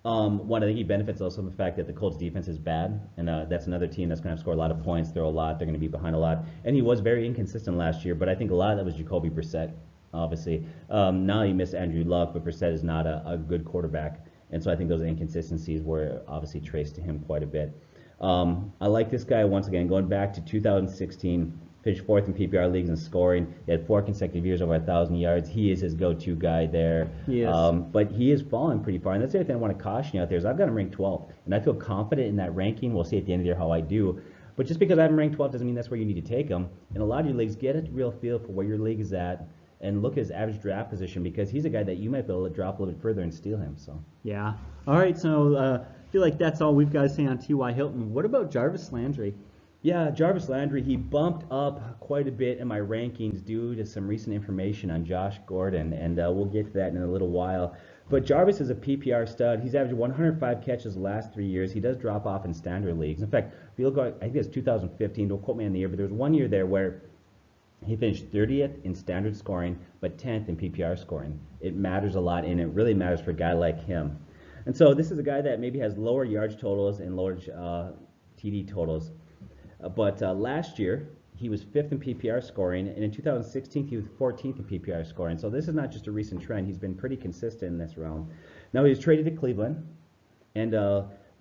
One, I think he benefits also from the fact that the Colts defense is bad, and that's another team that's going to score a lot of points, throw a lot, they're going to be behind a lot. And he was very inconsistent last year, but I think a lot of that was Jacoby Brissett, obviously. Now he missed Andrew Luck, but Brissett is not a good quarterback. And so I think those inconsistencies were obviously traced to him quite a bit. I like this guy once again, going back to 2016, finished 4th in PPR leagues in scoring. He had 4 consecutive years over 1,000 yards. He is his go-to guy there. Yes. But he is falling pretty far. And that's the other thing I want to caution you out there is I've got him ranked 12th. And I feel confident in that ranking. We'll see at the end of the year how I do. But just because I have him ranked 12th doesn't mean that's where you need to take him. In a lot of your leagues, get a real feel for where your league is at and look at his average draft position because he's a guy that you might be able to drop a little bit further and steal him. So. Yeah. All right, so I feel like that's all we've got to say on T.Y. Hilton. What about Jarvis Landry? Yeah, Jarvis Landry, he bumped up quite a bit in my rankings due to some recent information on Josh Gordon, and we'll get to that in a little while. But Jarvis is a PPR stud. He's averaged 105 catches the last 3 years. He does drop off in standard leagues. In fact, if you look at, I think it's 2015, don't quote me on the year, but there was 1 year there where he finished 30th in standard scoring, but 10th in PPR scoring. It matters a lot, and it really matters for a guy like him. And so this is a guy that maybe has lower yards totals and lower TD totals. But last year, he was 5th in PPR scoring, and in 2016, he was 14th in PPR scoring. So this is not just a recent trend. He's been pretty consistent in this realm. Now, he was traded to Cleveland, and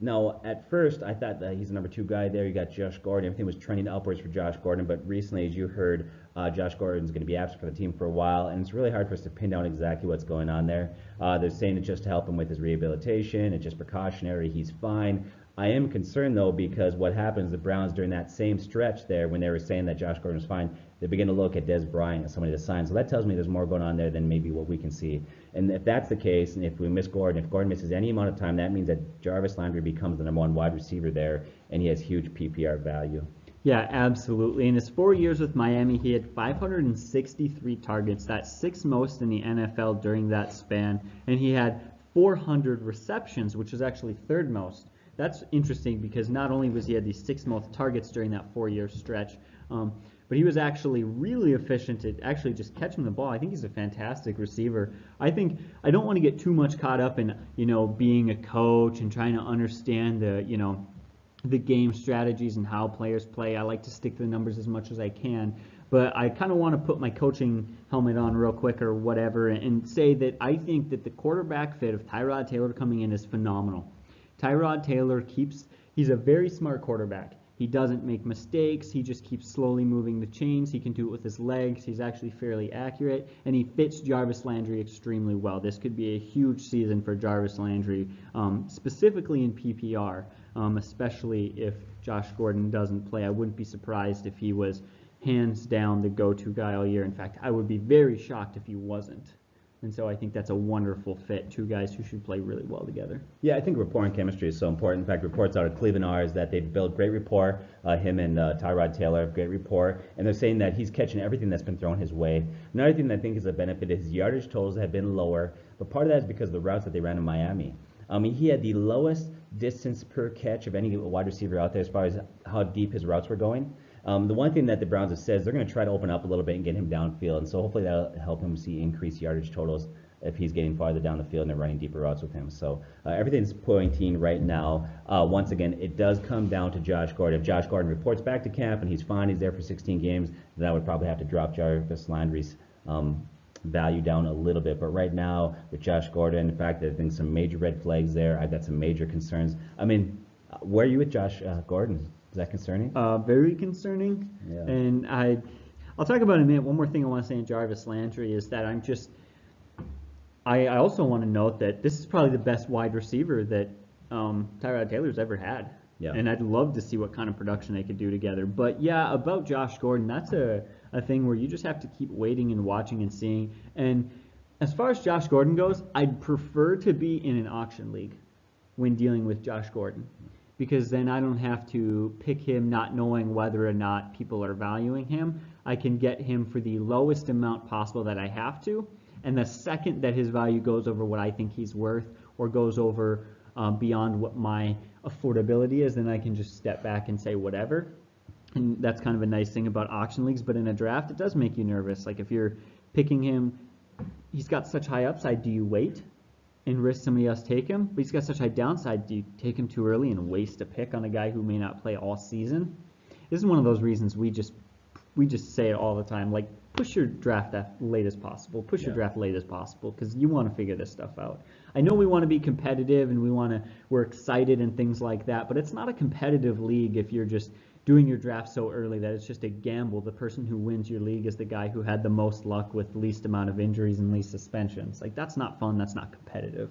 now at first, I thought that he's the number 2 guy there. You got Josh Gordon. Everything was trending upwards for Josh Gordon, but recently, as you heard, Josh Gordon's going to be absent for the team for a while, and it's really hard for us to pin down exactly what's going on there. They're saying it's just to help him with his rehabilitation. It's just precautionary. He's fine. I am concerned, though, because what happens, the Browns during that same stretch there, when they were saying that Josh Gordon was fine, they begin to look at Des Bryant as somebody to sign. So that tells me there's more going on there than maybe what we can see. And if that's the case, and if we miss Gordon, if Gordon misses any amount of time, that means that Jarvis Landry becomes the number 1 wide receiver there, and he has huge PPR value. Yeah, absolutely. In his 4 years with Miami, he had 563 targets. That's 6th most in the NFL during that span. And he had 400 receptions, which is actually 3rd most. That's interesting because not only was he had these 6 most targets during that 4-year stretch, but he was actually really efficient at actually just catching the ball. I think he's a fantastic receiver. I don't want to get too much caught up in, being a coach and trying to understand the game strategies and how players play. I like to stick to the numbers as much as I can. But I kind of want to put my coaching helmet on real quick or whatever and say that I think that the quarterback fit of Tyrod Taylor coming in is phenomenal. Tyrod Taylor he's a very smart quarterback. He doesn't make mistakes. He just keeps slowly moving the chains. He can do it with his legs. He's actually fairly accurate, and he fits Jarvis Landry extremely well. This could be a huge season for Jarvis Landry, specifically in PPR, especially if Josh Gordon doesn't play. I wouldn't be surprised if he was hands down the go-to guy all year. In fact, I would be very shocked if he wasn't. And so I think that's a wonderful fit, 2 guys who should play really well together. Yeah, I think rapport and chemistry is so important. In fact, reports out of Cleveland are is that they've built great rapport. Him and Tyrod Taylor have great rapport. And they're saying that he's catching everything that's been thrown his way. Another thing that I think is a benefit is his yardage totals have been lower. But part of that is because of the routes that they ran in Miami. He had the lowest distance per catch of any wide receiver out there as far as how deep his routes were going. The one thing that the Browns have said is they're going to try to open up a little bit and get him downfield, and so hopefully that'll help him see increased yardage totals if he's getting farther down the field and they're running deeper routes with him. So everything's pointing right now. Once again, it does come down to Josh Gordon. If Josh Gordon reports back to camp and he's fine, he's there for 16 games, then I would probably have to drop Jarvis Landry's value down a little bit. But right now, with Josh Gordon, in fact, I think some major red flags there. I've got some major concerns. I mean, where are you with Josh Gordon? Is that concerning? Very concerning. Yeah. And I'll talk about it in a minute. One more thing I want to say in Jarvis Landry is that I also want to note that this is probably the best wide receiver that Tyrod Taylor's ever had. Yeah. And I'd love to see what kind of production they could do together. But yeah, about Josh Gordon, that's a thing where you just have to keep waiting and watching and seeing. And as far as Josh Gordon goes, I'd prefer to be in an auction league when dealing with Josh Gordon, because then I don't have to pick him not knowing whether or not people are valuing him. I can get him for the lowest amount possible that I have to, and the second that his value goes over what I think he's worth or goes over beyond what my affordability is, then I can just step back and say whatever. And that's kind of a nice thing about auction leagues. But in a draft, it does make you nervous. Like if you're picking him, he's got such high upside. Do you wait and risk somebody else take him? But he's got such high downside. Do you take him too early and waste a pick on a guy who may not play all season? This is one of those reasons we just say it all the time. Like, push your draft late as possible. Push your draft late as possible, because you want to figure this stuff out. I know we want to be competitive and we're excited and things like that, but it's not a competitive league if you're just doing your draft so early that it's just a gamble. The person who wins your league is the guy who had the most luck with least amount of injuries and least suspensions. Like, that's not fun. That's not competitive.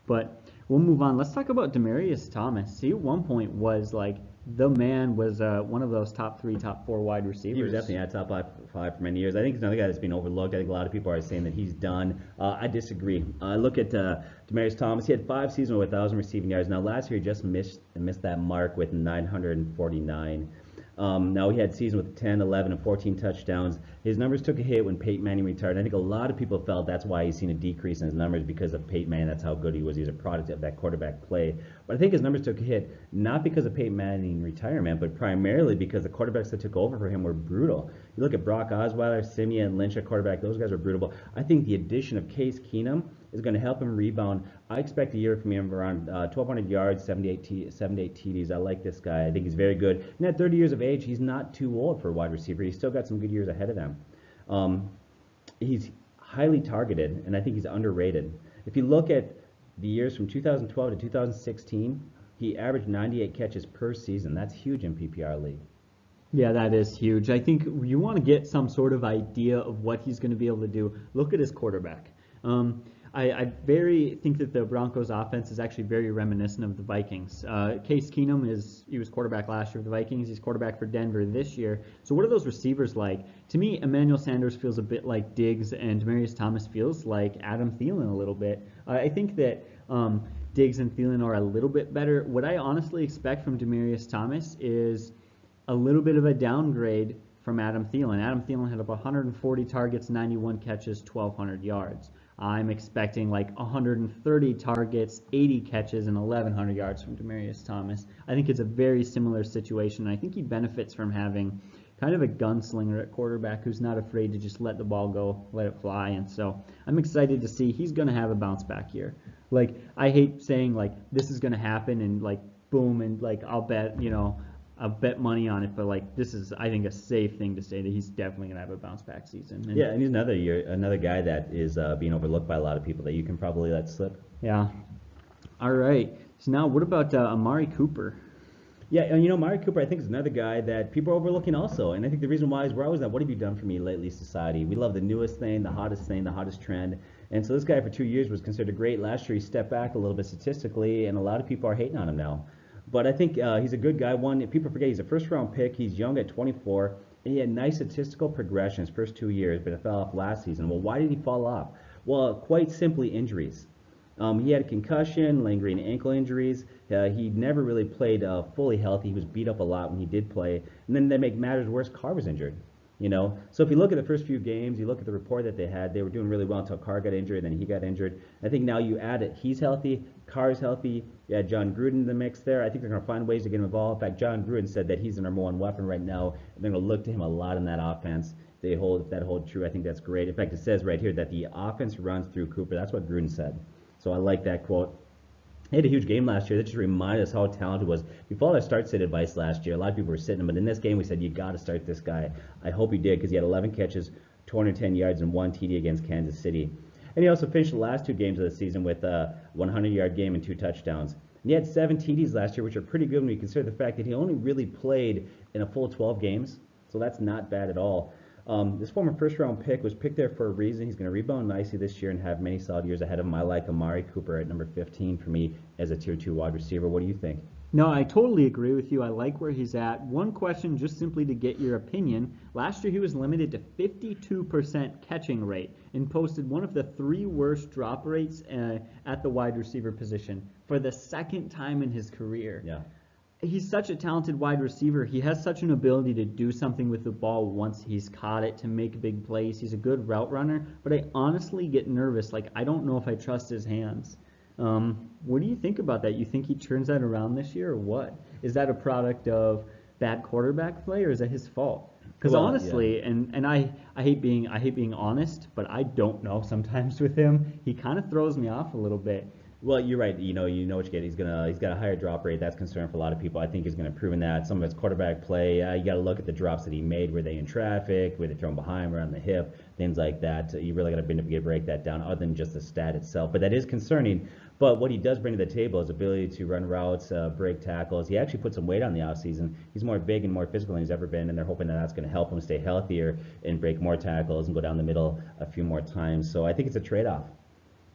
But we'll move on. Let's talk about Demaryius Thomas. He at one point was like the man, was one of those top 3, top 4 wide receivers. He was definitely at top five for many years. I think he's another guy that's been overlooked. I think a lot of people are saying that he's done. I disagree. Look at Demaryius Thomas. He had 5 seasons with 1,000 receiving yards. Now last year he just missed that mark with 949. Now he had seasons with 10, 11, and 14 touchdowns. His numbers took a hit when Peyton Manning retired. I think a lot of people felt that's why he's seen a decrease in his numbers, because of Peyton Manning. That's how good he was. He was a product of that quarterback play. But I think his numbers took a hit, not because of Peyton Manning retirement, but primarily because the quarterbacks that took over for him were brutal. You look at Brock Osweiler, Simeon, Lynch at quarterback. Those guys were brutal. I think the addition of Case Keenum is going to help him rebound. I expect a year from him around 1,200 yards, 78 TDs. I like this guy. I think he's very good. And at 30 years of age, he's not too old for a wide receiver. He's still got some good years ahead of him. He's highly targeted, and I think he's underrated. If you look at the years from 2012 to 2016, he averaged 98 catches per season. That's huge in PPR league. Yeah, that is huge. I think you want to get some sort of idea of what he's going to be able to do. Look at his quarterback. I very think that the Broncos offense is actually very reminiscent of the Vikings. Case Keenum he was quarterback last year for the Vikings. He's quarterback for Denver this year. So what are those receivers like? To me, Emmanuel Sanders feels a bit like Diggs, and Demaryius Thomas feels like Adam Thielen a little bit. I think that Diggs and Thielen are a little bit better. What I honestly expect from Demaryius Thomas is a little bit of a downgrade from Adam Thielen. Adam Thielen had about 140 targets, 91 catches, 1,200 yards. I'm expecting like 130 targets, 80 catches, and 1,100 yards from Demaryius Thomas. I think it's a very similar situation. I think he benefits from having kind of a gunslinger at quarterback who's not afraid to just let the ball go, let it fly. And so I'm excited to see he's going to have a bounce back year. Like, I hate saying like this is going to happen and like boom and like I'll bet money on it, but like this is, I think, a safe thing to say that he's definitely gonna have a bounce back season. And yeah, and he's another guy that is being overlooked by a lot of people that you can probably let slip. Yeah. All right. So now, what about Amari Cooper? Yeah, and Amari Cooper, I think, is another guy that people are overlooking also. And I think the reason why is we're always like, what have you done for me lately, society? We love the newest thing, the hottest trend. And so this guy for 2 years was considered great. Last year he stepped back a little bit statistically, and a lot of people are hating on him now. But I think he's a good guy. People forget he's a first-round pick. He's young at 24. And he had nice statistical progression his first 2 years, but it fell off last season. Well, why did he fall off? Well, quite simply injuries. He had a concussion, lingering ankle injuries. He never really played fully healthy. He was beat up a lot when he did play. And then to make matters worse, Carr was injured. So if you look at the first few games, you look at the report that they had, they were doing really well until Carr got injured, then he got injured. I think now you add it, he's healthy, Carr's healthy, you add John Gruden in the mix there. I think they're going to find ways to get him involved. In fact, John Gruden said that he's the number 1 weapon right now, and they're going to look to him a lot in that offense. If that hold true, I think that's great. In fact, it says right here that the offense runs through Cooper. That's what Gruden said. So I like that quote. He had a huge game last year. That just reminded us how talented he was. We followed our start-sit advice last year. A lot of people were sitting him, but in this game we said, you got to start this guy. I hope he did, because he had 11 catches, 210 yards, and 1 TD against Kansas City. And he also finished the last 2 games of the season with a 100-yard game and 2 touchdowns. And he had 7 TDs last year, which are pretty good when you consider the fact that he only really played in a full 12 games. So that's not bad at all. This former first-round pick was picked there for a reason. He's going to rebound nicely this year and have many solid years ahead of him. I like Amari Cooper at number 15 for me as a Tier 2 wide receiver. What do you think? No, I totally agree with you. I like where he's at. One question, just simply to get your opinion. Last year, he was limited to 52% catching rate and posted one of the three worst drop rates at the wide receiver position for the second time in his career. Yeah. He's such a talented wide receiver. He has such an ability to do something with the ball once he's caught it, to make big plays. He's a good route runner, but I honestly get nervous. Like, I don't know if I trust his hands. What do you think about that? You think he turns that around this year, or what? Is that a product of bad quarterback play, or is that his fault? Because Well, honestly, yeah. and I hate being honest, but I don't know sometimes with him. He kind of throws me off a little bit. Well, you're right. You know what you get. He's got a higher drop rate. That's concern for a lot of people. I think he's gonna improve in that. Some of his quarterback play, you got to look at the drops that he made. Were they in traffic? Were they thrown behind, around the hip? Things like that. You really got to break that down, other than just the stat itself. But that is concerning. But what he does bring to the table is ability to run routes, break tackles. He actually put some weight on the offseason. He's more big and more physical than he's ever been, and they're hoping that that's going to help him stay healthier and break more tackles and go down the middle a few more times. So I think it's a trade-off.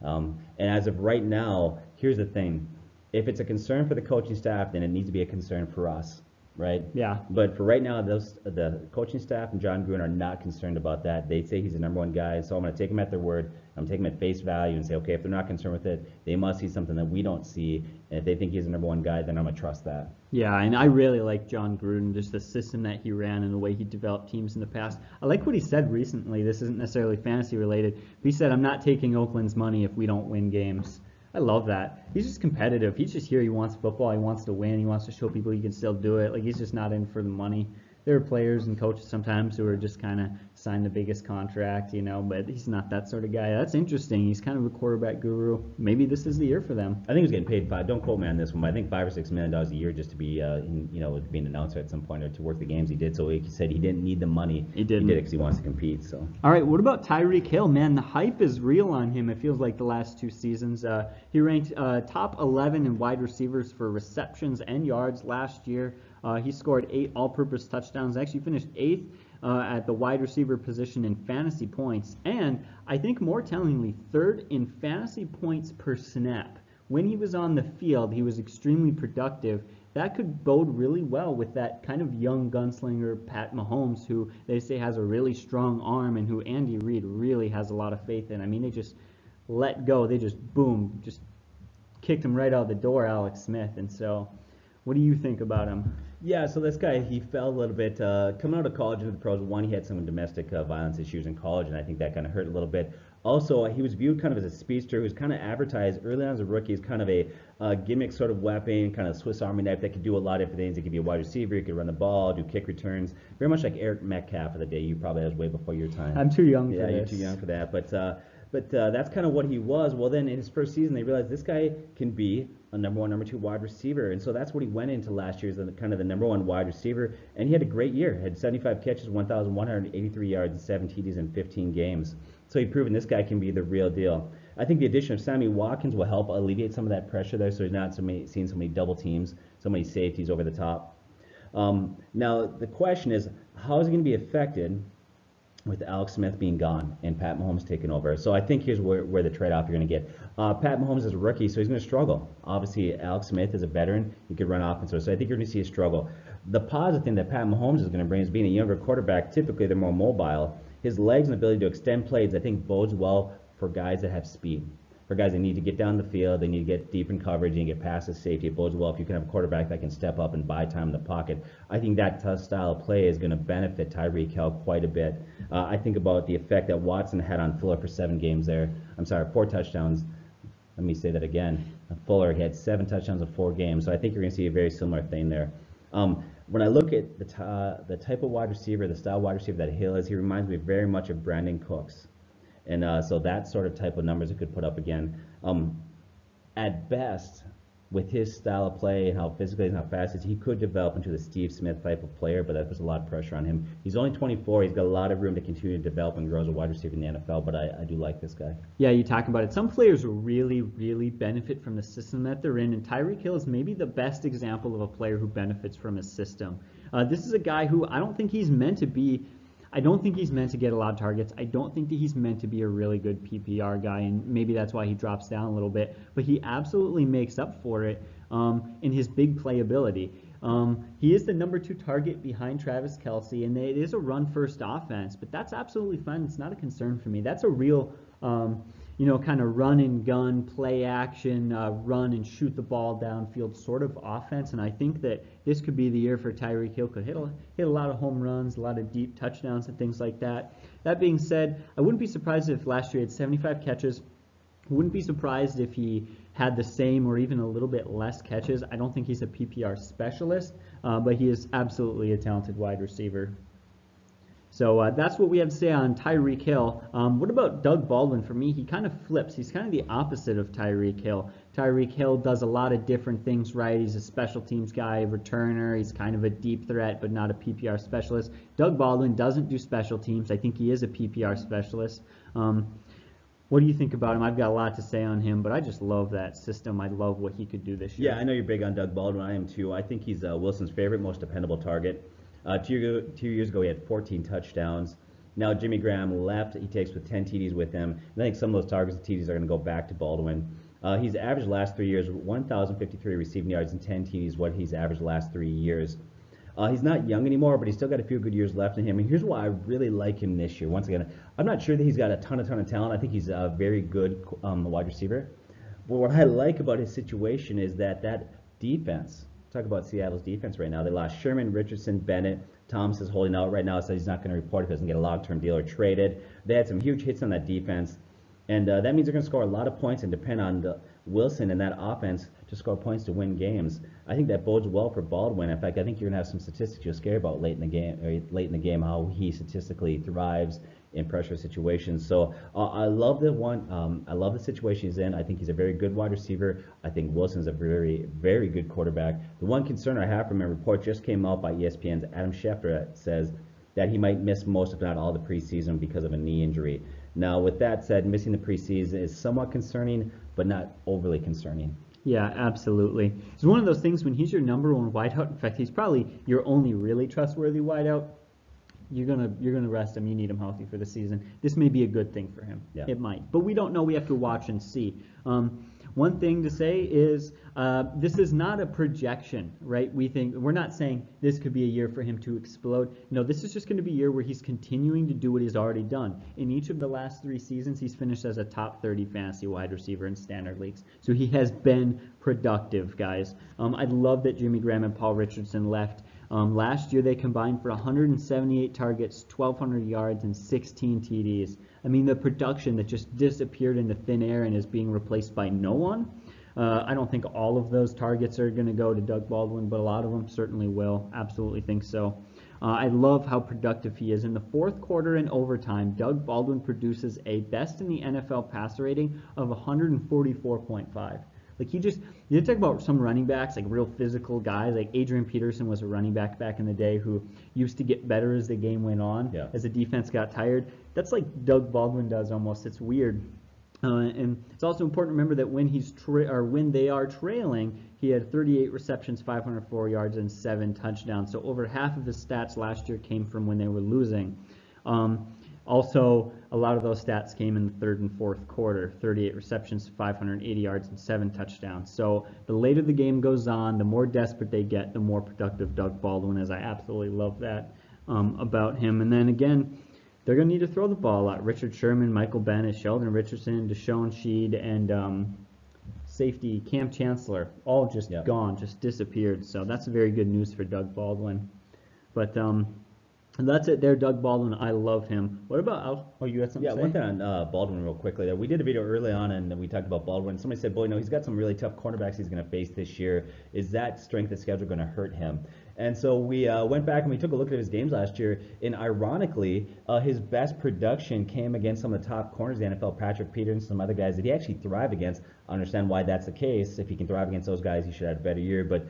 And as of right now, here's the thing. If it's a concern for the coaching staff, then it needs to be a concern for us, right? Yeah. But for right now, the coaching staff and John Gruden are not concerned about that. They say he's the number one guy, so I'm going to take him at their word. I'm taking him at face value and say, okay, if they're not concerned with it, they must see something that we don't see. And if they think he's the number one guy, then I'm going to trust that. Yeah, and I really like John Gruden, just the system that he ran and the way he developed teams in the past. I like what he said recently. This isn't necessarily fantasy related. He said, I'm not taking Oakland's money if we don't win games. I love that. He's just competitive. He's just here. He wants football. He wants to win. He wants to show people he can still do it. Like, he's just not in for the money. There are players and coaches sometimes who are just kind of sign the biggest contract, but he's not that sort of guy. That's interesting. He's kind of a quarterback guru. Maybe this is the year for them. I think he's getting paid don't quote me on this one, but I think $5 or $6 million a year just to be, being an announcer at some point or to work the games he did. So he said he didn't need the money. He did it because he wants to compete. So. All right, what about Tyreek Hill? Man, the hype is real on him. It feels like the last two seasons. He ranked top 11 in wide receivers for receptions and yards last year. He scored 8 all-purpose touchdowns. Actually finished 8th at the wide receiver position in fantasy points. And I think more tellingly, 3rd in fantasy points per snap. When he was on the field, he was extremely productive. That could bode really well with that kind of young gunslinger Pat Mahomes, who they say has a really strong arm and who Andy Reid really has a lot of faith in. I mean, they just let go. They just, boom, just kicked him right out the door, Alex Smith. And so, what do you think about him? Yeah, so this guy, he fell a little bit. Coming out of college into the pros, one, he had some domestic violence issues in college, and I think that kind of hurt a little bit. Also, he was viewed kind of as a speedster who was kind of advertised early on as a rookie as kind of a gimmick sort of weapon, kind of Swiss Army knife that could do a lot of different things. He could be a wide receiver, he could run the ball, do kick returns, very much like Eric Metcalf of the day. You probably was way before your time. I'm too young for this. Yeah, you're too young for that. But that's kind of what he was. Well, then in his first season, they realized this guy can be a number 1, number 2 wide receiver. And so that's what he went into last year, as kind of the number 1 wide receiver. And he had a great year. Had 75 catches, 1,183 yards, and 7 TDs in 15 games. So he's proven this guy can be the real deal. I think the addition of Sammy Watkins will help alleviate some of that pressure there, so he's not seeing so many double teams, so many safeties over the top. Now, the question is, how is he going to be affected with Alex Smith being gone and Pat Mahomes taking over? So I think here's where the trade-off you're going to get. Pat Mahomes is a rookie, so he's going to struggle. Obviously, Alex Smith is a veteran. He could run offense, so I think you're going to see a struggle. The positive thing that Pat Mahomes is going to bring is being a younger quarterback. Typically, they're more mobile. His legs and ability to extend plays, I think, bodes well for guys that have speed. For guys that need to get down the field, they need to get deep in coverage and get past the safety. It bodes well if you can have a quarterback that can step up and buy time in the pocket. I think that style of play is going to benefit Tyreek Hill quite a bit. I think about the effect that Watson had on Fuller for 7 games there. 4 touchdowns. Let me say that again. Fuller, he had 7 touchdowns in 4 games, so I think you're going to see a very similar thing there. When I look at the type of wide receiver, the style wide receiver that Hill is, he reminds me very much of Brandon Cooks. And so that sort of type of numbers it could put up again. At best, with his style of play and how physically and how fast he is, he could develop into the Steve Smith type of player, but that puts a lot of pressure on him. He's only 24. He's got a lot of room to continue to develop and grow as a wide receiver in the NFL, but I do like this guy. Yeah, you talk about it. Some players really, really benefit from the system that they're in, and Tyreek Hill is maybe the best example of a player who benefits from his system. This is a guy who I don't think he's meant to get a lot of targets. I don't think that he's meant to be a really good PPR guy, and maybe that's why he drops down a little bit. But he absolutely makes up for it in his big playability. He is the number 2 target behind Travis Kelce, and it is a run-first offense, but that's absolutely fine. It's not a concern for me. That's a real, kind of run and gun, play action, run and shoot the ball downfield sort of offense, and I think that this could be the year for Tyreek Hill. Could hit a lot of home runs, a lot of deep touchdowns and things like that. That being said, I wouldn't be surprised if last year he had 75 catches. I wouldn't be surprised if he had the same or even a little bit less catches. I don't think he's a PPR specialist, but he is absolutely a talented wide receiver. So that's what we have to say on Tyreek Hill. What about Doug Baldwin? For me, he kind of flips. He's kind of the opposite of Tyreek Hill. Tyreek Hill does a lot of different things right. He's a special teams guy, a returner. He's kind of a deep threat, but not a PPR specialist. Doug Baldwin doesn't do special teams. I think he is a PPR specialist. What do you think about him? I've got a lot to say on him, but I just love that system. I love what he could do this year. Yeah, I know you're big on Doug Baldwin. I am too. I think he's Wilson's favorite, most dependable target. 2 years ago, he had 14 touchdowns. Now Jimmy Graham left. He takes with 10 TDs with him. And I think some of those targets and TDs are going to go back to Baldwin. He's averaged last 3 years 1,053 receiving yards and 10 TDs, what he's averaged last 3 years. He's not young anymore, but he's still got a few good years left in him. And here's why I really like him this year. Once again, I'm not sure that he's got a ton of talent. I think he's a very good wide receiver. But what I like about his situation is that defense. Talk about Seattle's defense right now. They lost Sherman, Richardson, Bennett. Thomas is holding out right now, so he's not going to report if he doesn't get a long-term deal or traded. They had some huge hits on that defense. And that means they're going to score a lot of points and depend on Wilson and that offense to score points to win games. I think that bodes well for Baldwin. In fact, I think you're going to have some statistics you'll scare about late in the game, how he statistically thrives in pressure situations. So I love I love the situation he's in. I think he's a very good wide receiver. I think Wilson's a very, very good quarterback. The one concern I have from a report just came out by ESPN's Adam Schefter that says that he might miss most, if not all, the preseason because of a knee injury. Now, with that said, missing the preseason is somewhat concerning, but not overly concerning. Yeah, absolutely. It's one of those things when he's your number 1 wideout. In fact, he's probably your only really trustworthy wideout. You're gonna rest him. You need him healthy for the season. This may be a good thing for him. Yeah. It might, but we don't know. We have to watch and see. One thing to say is this is not a projection, right? We're not saying this could be a year for him to explode. No, this is just going to be a year where he's continuing to do what he's already done. In each of the last 3 seasons, he's finished as a top 30 fantasy wide receiver in standard leagues. So he has been productive, guys. I love that Jimmy Graham and Paul Richardson left. Last year, they combined for 178 targets, 1,200 yards, and 16 TDs. I mean, the production that just disappeared into thin air and is being replaced by no one. I don't think all of those targets are going to go to Doug Baldwin, but a lot of them certainly will. Absolutely think so. I love how productive he is. In the fourth quarter and overtime, Doug Baldwin produces a best in the NFL passer rating of 144.5. Like you talk about some running backs, like real physical guys, like Adrian Peterson was a running back in the day who used to get better as the game went on, as the defense got tired. That's like Doug Baldwin does almost. It's weird. And it's also important to remember that when they are trailing, he had 38 receptions, 504 yards, and 7 touchdowns. So over half of his stats last year came from when they were losing. Also, a lot of those stats came in the third and fourth quarter, 38 receptions, 580 yards, and 7 touchdowns. So the later the game goes on, the more desperate they get, the more productive Doug Baldwin is. I absolutely love that about him. And then again, they're going to need to throw the ball a lot. Richard Sherman, Michael Bennett, Sheldon Richardson, Deshaun Sheed, and safety Cam Chancellor, all just gone, just disappeared. So that's very good news for Doug Baldwin. But that's it there, Doug Baldwin. I love him. What about you had something to say? One thing on Baldwin real quickly there. We did a video early on and we talked about Baldwin. Somebody said, boy, no, he's got some really tough cornerbacks he's going to face this year. Is that strength of schedule going to hurt him? And so we went back and we took a look at his games last year, and ironically, his best production came against some of the top corners in the NFL, Patrick Peterson, some other guys that he actually thrived against. I understand why that's the case. If he can thrive against those guys, he should have a better year. But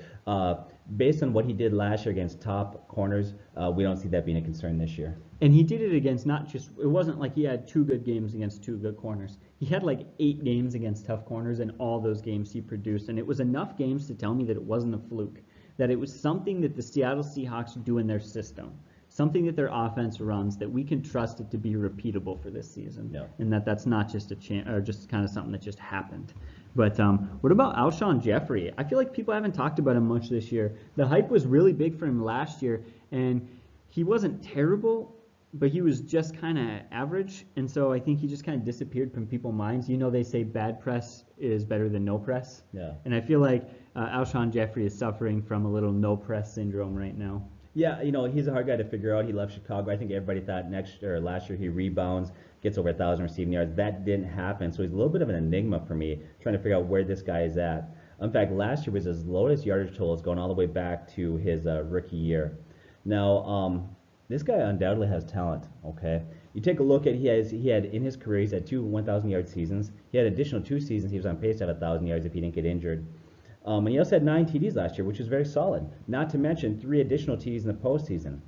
based on what he did last year against top corners, we don't see that being a concern this year. And he did it against it wasn't like he had 2 good games against 2 good corners. He had like 8 games against tough corners, and all those games he produced. And it was enough games to tell me that it wasn't a fluke, that it was something that the Seattle Seahawks do in their system, something that their offense runs, that we can trust it to be repeatable for this season, and that's not just a chance or just kind of something that just happened. But what about Alshon Jeffrey? I feel like people haven't talked about him much this year. The hype was really big for him last year, and he wasn't terrible, but he was just kind of average. And so I think he just kind of disappeared from people's minds. You know, they say bad press is better than no press. Yeah. And I feel like Alshon Jeffrey is suffering from a little no press syndrome right now. Yeah, he's a hard guy to figure out. He left Chicago. I think everybody thought last year he rebounds, gets over 1,000 receiving yards. That didn't happen, so he's a little bit of an enigma for me, trying to figure out where this guy is at. In fact, last year was his lowest yardage totals, going all the way back to his rookie year. Now, this guy undoubtedly has talent. Okay, you take a look at he had in his career he's had two 1,000-yard seasons. He had additional 2 seasons. He was on pace to have 1,000 yards if he didn't get injured. And he also had 9 TDs last year, which is very solid. Not to mention 3 additional TDs in the postseason.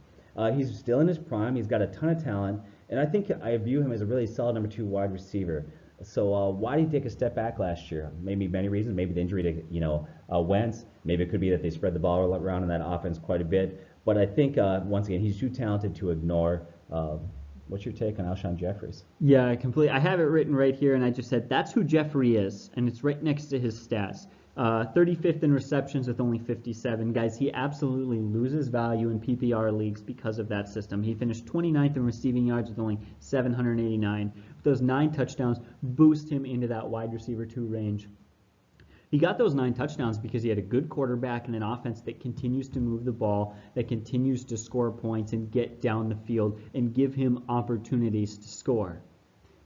He's still in his prime. He's got a ton of talent, and I think I view him as a really solid number 2 wide receiver. So why did he take a step back last year? Maybe many reasons. Maybe the injury to Wentz. Maybe it could be that they spread the ball around in that offense quite a bit. But I think once again he's too talented to ignore. What's your take on Alshon Jeffries? Yeah, completely. I have it written right here, and I just said that's who Jeffrey is, and it's right next to his stats. 35th in receptions with only 57. Guys, he absolutely loses value in PPR leagues because of that system. He finished 29th in receiving yards with only 789. Those 9 touchdowns boost him into that wide receiver 2 range. He got those 9 touchdowns because he had a good quarterback and an offense that continues to move the ball, that continues to score points and get down the field and give him opportunities to score.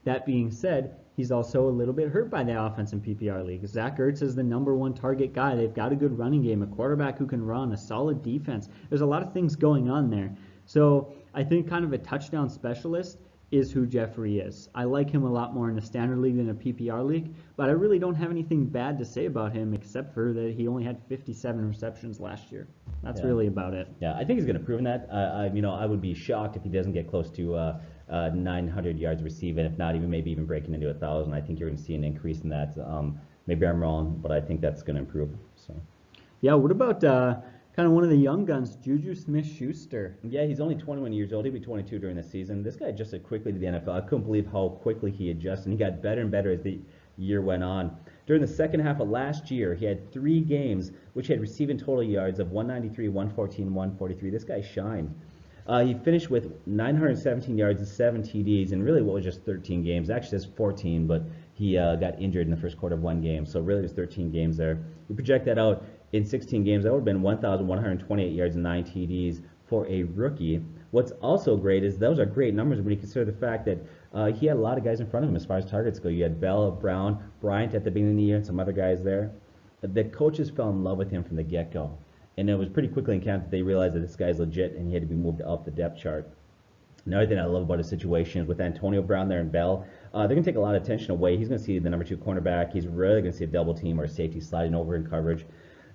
That being said, he's also a little bit hurt by the offense in PPR league. Zach Ertz is the number 1 target guy. They've got a good running game, a quarterback who can run, a solid defense. There's a lot of things going on there. So I think kind of a touchdown specialist is who Jeffrey is. I like him a lot more in a standard league than a PPR league, but I really don't have anything bad to say about him except for that he only had 57 receptions last year. That's really about it. Yeah, I think he's going to prove that. I would be shocked if he doesn't get close to 900 yards receiving, if not maybe even breaking into 1,000. I think you're going to see an increase in that. Maybe I'm wrong, but I think that's going to improve. So. Yeah, what about kind of one of the young guns, Juju Smith-Schuster? Yeah, he's only 21 years old. He'll be 22 during the season. This guy adjusted quickly to the NFL. I couldn't believe how quickly he adjusted. He got better and better as the year went on. During the second half of last year, he had 3 games which had receiving total yards of 193, 114, 143. This guy shined. He finished with 917 yards and 7 TDs, and really what was just 13 games. Actually, it's 14, but he got injured in the first quarter of 1 game, so really there's 13 games there. You project that out in 16 games, that would have been 1,128 yards and 9 TDs for a rookie. What's also great is those are great numbers when you consider the fact that he had a lot of guys in front of him as far as targets go. You had Bell, Brown, Bryant at the beginning of the year, and some other guys there. The coaches fell in love with him from the get-go. And it was pretty quickly in camp that they realized that this guy's legit and he had to be moved up the depth chart. Another thing I love about his situation is with Antonio Brown there and Bell, they're going to take a lot of attention away. He's going to see the number 2 cornerback. He's really going to see a double team or a safety sliding over in coverage.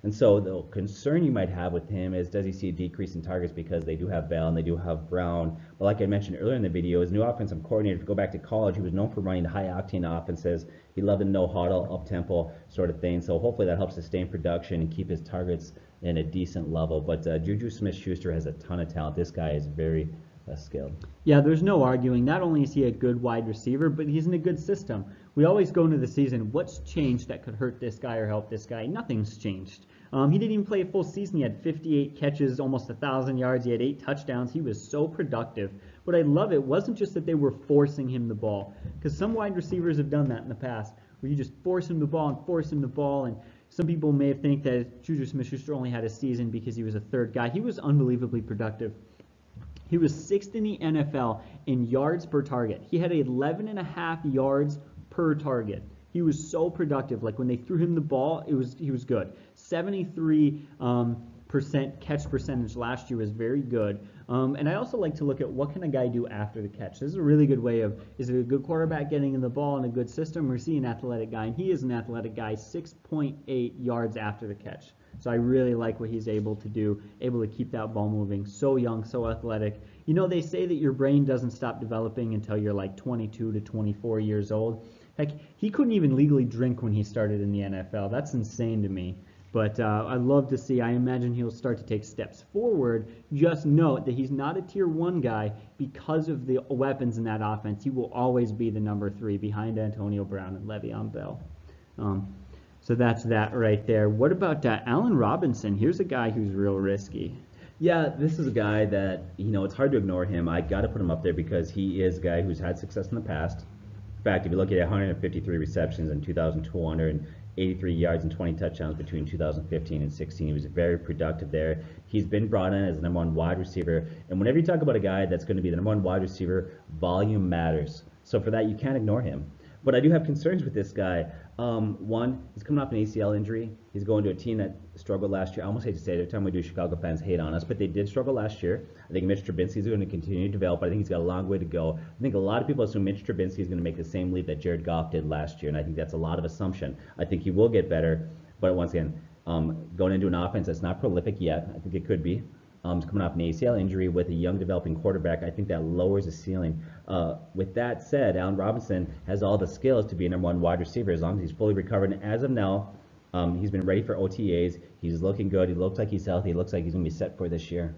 And so the concern you might have with him is, does he see a decrease in targets because they do have Bell and they do have Brown? But like I mentioned earlier in the video, his new offensive coordinator, if you go back to college, he was known for running high-octane offenses. He loved the no-huddle, up-tempo sort of thing. So hopefully that helps sustain production and keep his targets in a decent level. But Juju Smith-Schuster has a ton of talent. This guy is very skilled. Yeah, there's no arguing. Not only is he a good wide receiver, but he's in a good system. We always go into the season, what's changed that could hurt this guy or help this guy? Nothing's changed. He didn't even play a full season. He had 58 catches, almost 1,000 yards. He had 8 touchdowns. He was so productive. What I love, it wasn't just that they were forcing him the ball, because some wide receivers have done that in the past, where you just force him the ball and force him the ball, and some people may think that Juju Smith-Schuster only had a season because he was a third guy. He was unbelievably productive. He was 6th in the NFL in yards per target. He had 11.5 yards per target. He was so productive. Like when they threw him the ball, he was good. 73% catch percentage last year was very good. And I also like to look at what can a guy do after the catch. This is a really good way of, is it a good quarterback getting in the ball in a good system, or is he an athletic guy? And he is an athletic guy, 6.8 yards after the catch. So I really like what he's able to do, able to keep that ball moving. So young, so athletic. You know, they say that your brain doesn't stop developing until you're like 22 to 24 years old. Heck, he couldn't even legally drink when he started in the NFL. That's insane to me. But I love to see. I imagine he'll start to take steps forward. Just note that he's not a tier 1 guy because of the weapons in that offense. He will always be the number 3 behind Antonio Brown and Le'Veon Bell. So that's that right there. What about Allen Robinson? Here's a guy who's real risky. Yeah, this is a guy that, it's hard to ignore him. I got to put him up there because he is a guy who's had success in the past. In fact, if you look at 153 receptions in 2,283 yards and 20 touchdowns between 2015 and 16, he was very productive there. He's been brought in as the number one wide receiver. And whenever you talk about a guy that's going to be the number one wide receiver, volume matters. So for that, you can't ignore him. But I do have concerns with this guy. One, he's coming off an ACL injury. He's going to a team that struggled last year. I almost hate to say it. Every time we do, Chicago fans hate on us, but they did struggle last year. I think Mitch Trubisky is going to continue to develop. I think he's got a long way to go. I think a lot of people assume Mitch Trubisky is going to make the same leap that Jared Goff did last year, and I think that's a lot of assumption. I think he will get better, but once again, going into an offense that's not prolific yet, I think it could be. He's coming off an ACL injury with a young developing quarterback. I think that lowers the ceiling. With that said, Allen Robinson has all the skills to be a number one wide receiver as long as he's fully recovered. And as of now, he's been ready for OTAs. He's looking good. He looks like he's healthy. He looks like he's going to be set for this year.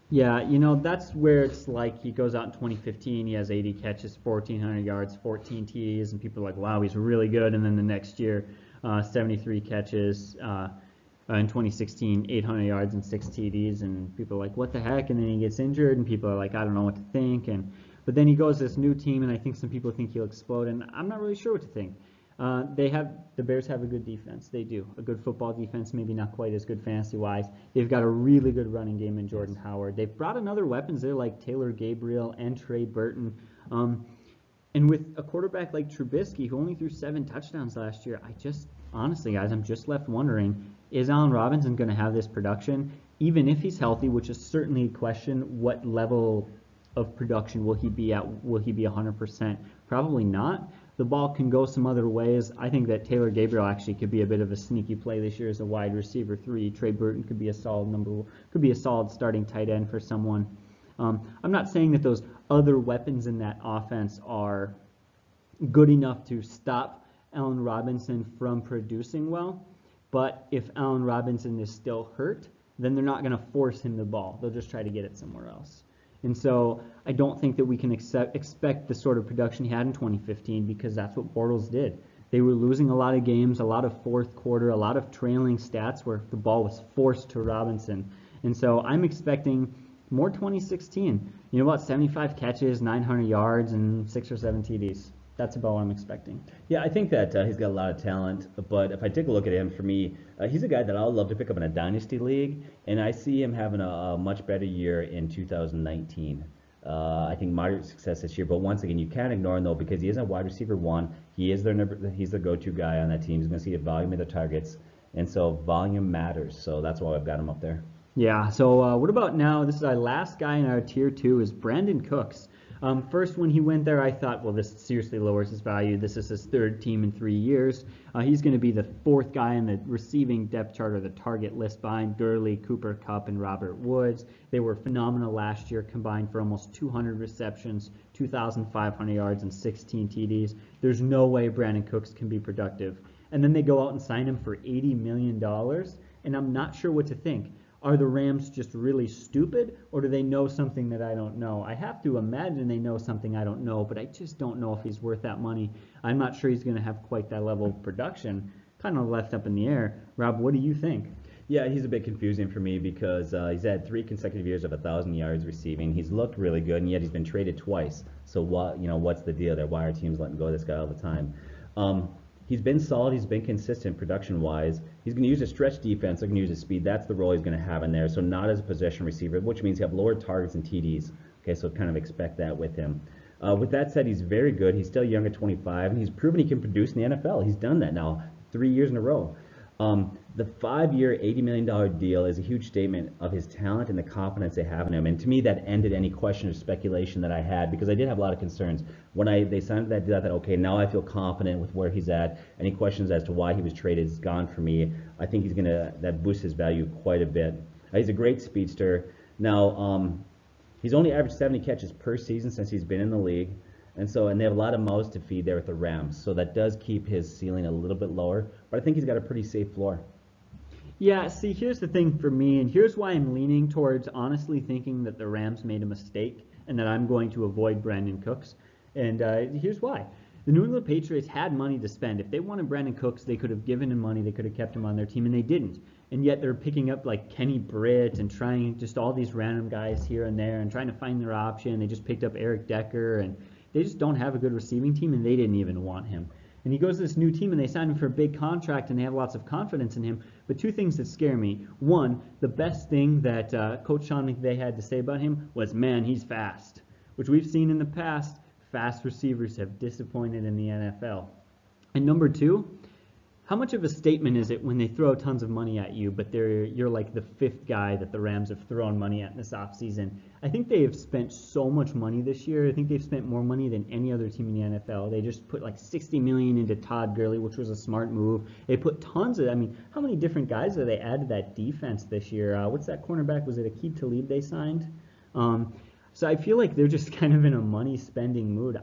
Yeah, that's where it's like he goes out in 2015, he has 80 catches, 1,400 yards, 14 TDs, and people are like, wow, he's really good. And then the next year, 73 catches, in 2016, 800 yards and 6 TDs, and people are like, what the heck? And then he gets injured, and people are like, I don't know what to think. But then he goes to this new team, and I think some people think he'll explode, and I'm not really sure what to think. The Bears have a good defense. They do. A good football defense, maybe not quite as good fantasy-wise. They've got a really good running game in Jordan Howard. They've brought in other weapons there like Taylor Gabriel and Trey Burton. And with a quarterback like Trubisky, who only threw 7 touchdowns last year, honestly, guys, I'm just left wondering, is Allen Robinson going to have this production? Even if he's healthy, which is certainly a question, what level of production will he be at? Will he be 100%? Probably not. The ball can go some other ways. I think that Taylor Gabriel actually could be a bit of a sneaky play this year as a wide receiver 3. Trey Burton could be a solid starting tight end for someone. I'm not saying that those other weapons in that offense are good enough to stop Allen Robinson from producing well, but if Allen Robinson is still hurt, then they're not going to force him the ball. They'll just try to get it somewhere else. And so I don't think that we can expect the sort of production he had in 2015 because that's what Bortles did. They were losing a lot of games, a lot of fourth quarter, a lot of trailing stats where the ball was forced to Robinson. And so I'm expecting more 2016. About 75 catches, 900 yards, and 6 or 7 TDs. That's about what I'm expecting. Yeah, I think that he's got a lot of talent, but if I take a look at him, for me, he's a guy that I would love to pick up in a dynasty league, and I see him having a much better year in 2019. I think moderate success this year, but once again, you can't ignore him though because he is a wide receiver 1. He's the go-to guy on that team. He's going to see the volume of the targets, and so volume matters. So that's why I've got him up there. Yeah. So what about now? This is our last guy in our tier 2 is Brandon Cooks. First, when he went there, I thought, well, this seriously lowers his value. This is his 3rd team in 3 years. He's going to be the 4th guy in the receiving depth chart or the target list behind Gurley, Cooper Kupp, and Robert Woods. They were phenomenal last year, combined for almost 200 receptions, 2,500 yards, and 16 TDs. There's no way Brandon Cooks can be productive. And then they go out and sign him for $80 million, and I'm not sure what to think. Are the Rams just really stupid, or do they know something that I don't know? I have to imagine they know something I don't know, but I just don't know if he's worth that money. I'm not sure he's going to have quite that level of production. Kind of left up in the air. Rob, what do you think? Yeah, he's a bit confusing for me because he's had 3 consecutive years of 1,000 yards receiving. He's looked really good, and yet he's been traded twice. So what's the deal there? Why are teams letting go of this guy all the time? He's been solid. He's been consistent production-wise. He's going to use a stretch defense. They're going to use his speed. That's the role he's going to have in there. So not as a possession receiver, which means you have lower targets and TDs. Okay, so kind of expect that with him. With that said, he's very good. He's still young at 25, and he's proven he can produce in the NFL. He's done that now 3 years in a row. The 5-year, $80 million deal is a huge statement of his talent and the confidence they have in him. And to me, that ended any question or speculation that I had because I did have a lot of concerns. When they signed that deal, I thought, okay, now I feel confident with where he's at. Any questions as to why he was traded is gone for me. I think that boosts his value quite a bit. He's a great speedster. Now, he's only averaged 70 catches per season since he's been in the league. And they have a lot of mouths to feed there with the Rams. So that does keep his ceiling a little bit lower. But I think he's got a pretty safe floor. Yeah, see, here's the thing for me, and here's why I'm leaning towards honestly thinking that the Rams made a mistake and that I'm going to avoid Brandon Cooks. And here's why. The New England Patriots had money to spend. If they wanted Brandon Cooks, they could have given him money. They could have kept him on their team, and they didn't. And yet they're picking up like Kenny Britt and trying just all these random guys here and there and trying to find their option. They just picked up Eric Decker, and they just don't have a good receiving team, and they didn't even want him. And he goes to this new team, and they sign him for a big contract, and they have lots of confidence in him. But two things that scare me. One, the best thing that Coach Sean McVay had to say about him was, man, he's fast, which we've seen in the past. Fast receivers have disappointed in the NFL. And number two, how much of a statement is it when they throw tons of money at you, but you're like the fifth guy that the Rams have thrown money at in this offseason? I think they have spent so much money this year. I think they've spent more money than any other team in the NFL. They just put like $60 million into Todd Gurley, which was a smart move. They put tons of, how many different guys have they added to that defense this year? What's that cornerback? Was it Aqib Talib they signed? So I feel like they're just kind of in a money spending mood.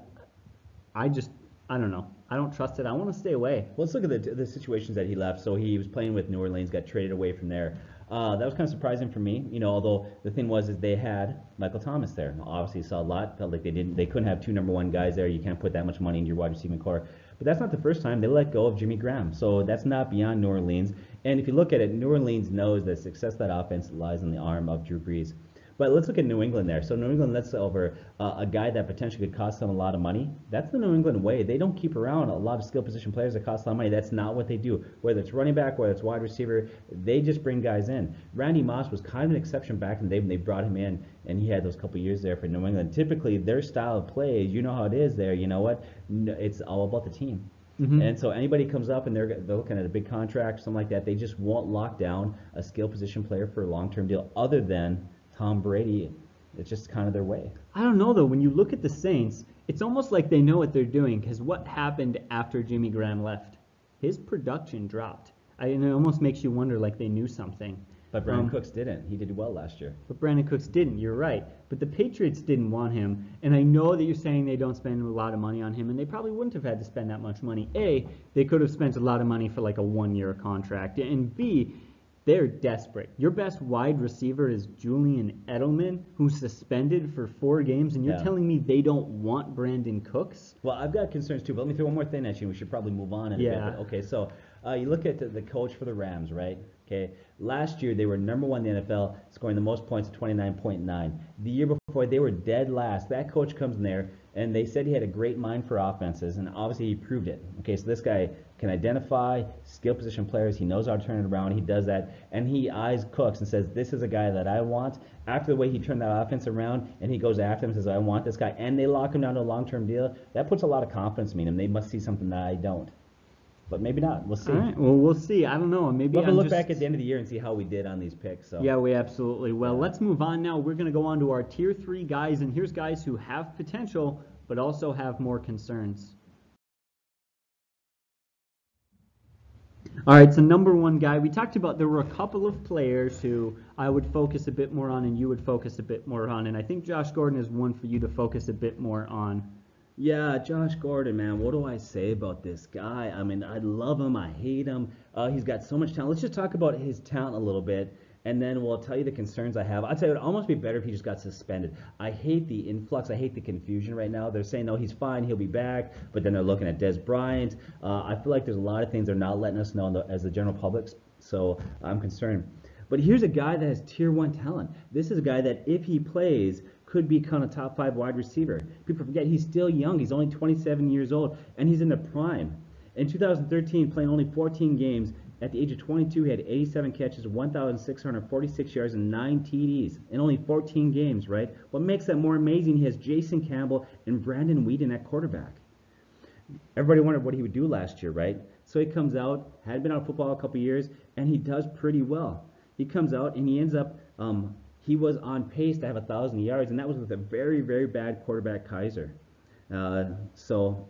I don't know. I don't trust it. I want to stay away. Well, let's look at the situations that he left. So he was playing with New Orleans, got traded away from there. That was kind of surprising for me, although the thing was is they had Michael Thomas there. Obviously saw a lot, felt like they couldn't have two number one guys there. You can't put that much money into your wide receiving core. But that's not the first time they let go of Jimmy Graham. So that's not beyond New Orleans. And if you look at it, New Orleans knows that success of that offense lies in the arm of Drew Brees. But let's look at New England there. So New England lets over a guy that potentially could cost them a lot of money. That's the New England way. They don't keep around a lot of skill position players that cost a lot of money. That's not what they do. Whether it's running back, whether it's wide receiver, they just bring guys in. Randy Moss was kind of an exception back in the day when they brought him in, and he had those couple years there for New England. Typically, their style of play, you know how it is there. You know what? It's all about the team. Mm-hmm. And so anybody comes up and they're looking at a big contract, something like that, they just won't lock down a skill position player for a long-term deal other than Tom Brady. It's just kind of their way. I don't know, though. When you look at the Saints, it's almost like they know what they're doing, because what happened after Jimmy Graham left? His production dropped. And it almost makes you wonder, like they knew something. But Brandon Cooks didn't. He did well last year. But Brandon Cooks didn't. You're right. But the Patriots didn't want him. And I know that you're saying they don't spend a lot of money on him, and they probably wouldn't have had to spend that much money. A, they could have spent a lot of money for like a one-year contract. And B, they're desperate. Your best wide receiver is Julian Edelman, who's suspended for 4 games, and you're telling me they don't want Brandon Cooks? Well, I've got concerns too, but let me throw one more thing at you. We should probably move on in a bit. Okay, so you look at the coach for the Rams, right? Okay, last year they were number 1 in the NFL, scoring the most points, 29.9. The year before they were dead last. That coach comes in there, and they said he had a great mind for offenses, and obviously he proved it. Okay, so this guy can identify skill position players. He knows how to turn it around. He does that, and he eyes Cooks and says, this is a guy that I want. After the way he turned that offense around, and he goes after him and says, I want this guy, and they lock him down to a long-term deal, that puts a lot of confidence in him. They must see something that I don't. But maybe not. We'll see. All right. Well, we'll see. I don't know. Maybe we'll look back at the end of the year and see how we did on these picks. So. Yeah, we absolutely will. Let's move on now. We're going to go on to our Tier 3 guys, and here's guys who have potential but also have more concerns. All right, so number 1 guy, we talked about there were a couple of players who I would focus a bit more on and you would focus a bit more on, and I think Josh Gordon is one for you to focus a bit more on. Yeah, Josh Gordon, man, what do I say about this guy? I mean, I love him, I hate him. He's got so much talent. Let's just talk about his talent a little bit, and then we'll tell you the concerns I have. I'd say it would almost be better if he just got suspended. I hate the influx. I hate the confusion right now. They're saying, no, he's fine, he'll be back, but then they're looking at Des Bryant. I feel like there's a lot of things they're not letting us know as the general public, so I'm concerned. But here's a guy that has Tier 1 talent. This is a guy that if he plays, could become a top 5 wide receiver. People forget he's still young. He's only 27 years old, and he's in the prime. In 2013, playing only 14 games, at the age of 22, he had 87 catches, 1,646 yards, and 9 TDs in only 14 games, right? What makes that more amazing, he has Jason Campbell and Brandon Whedon at quarterback. Everybody wondered what he would do last year, right? So he comes out, had been out of football a couple years, and he does pretty well. He comes out, and he ends up... he was on pace to have 1,000 yards, and that was with a very, very bad quarterback, Kaiser. So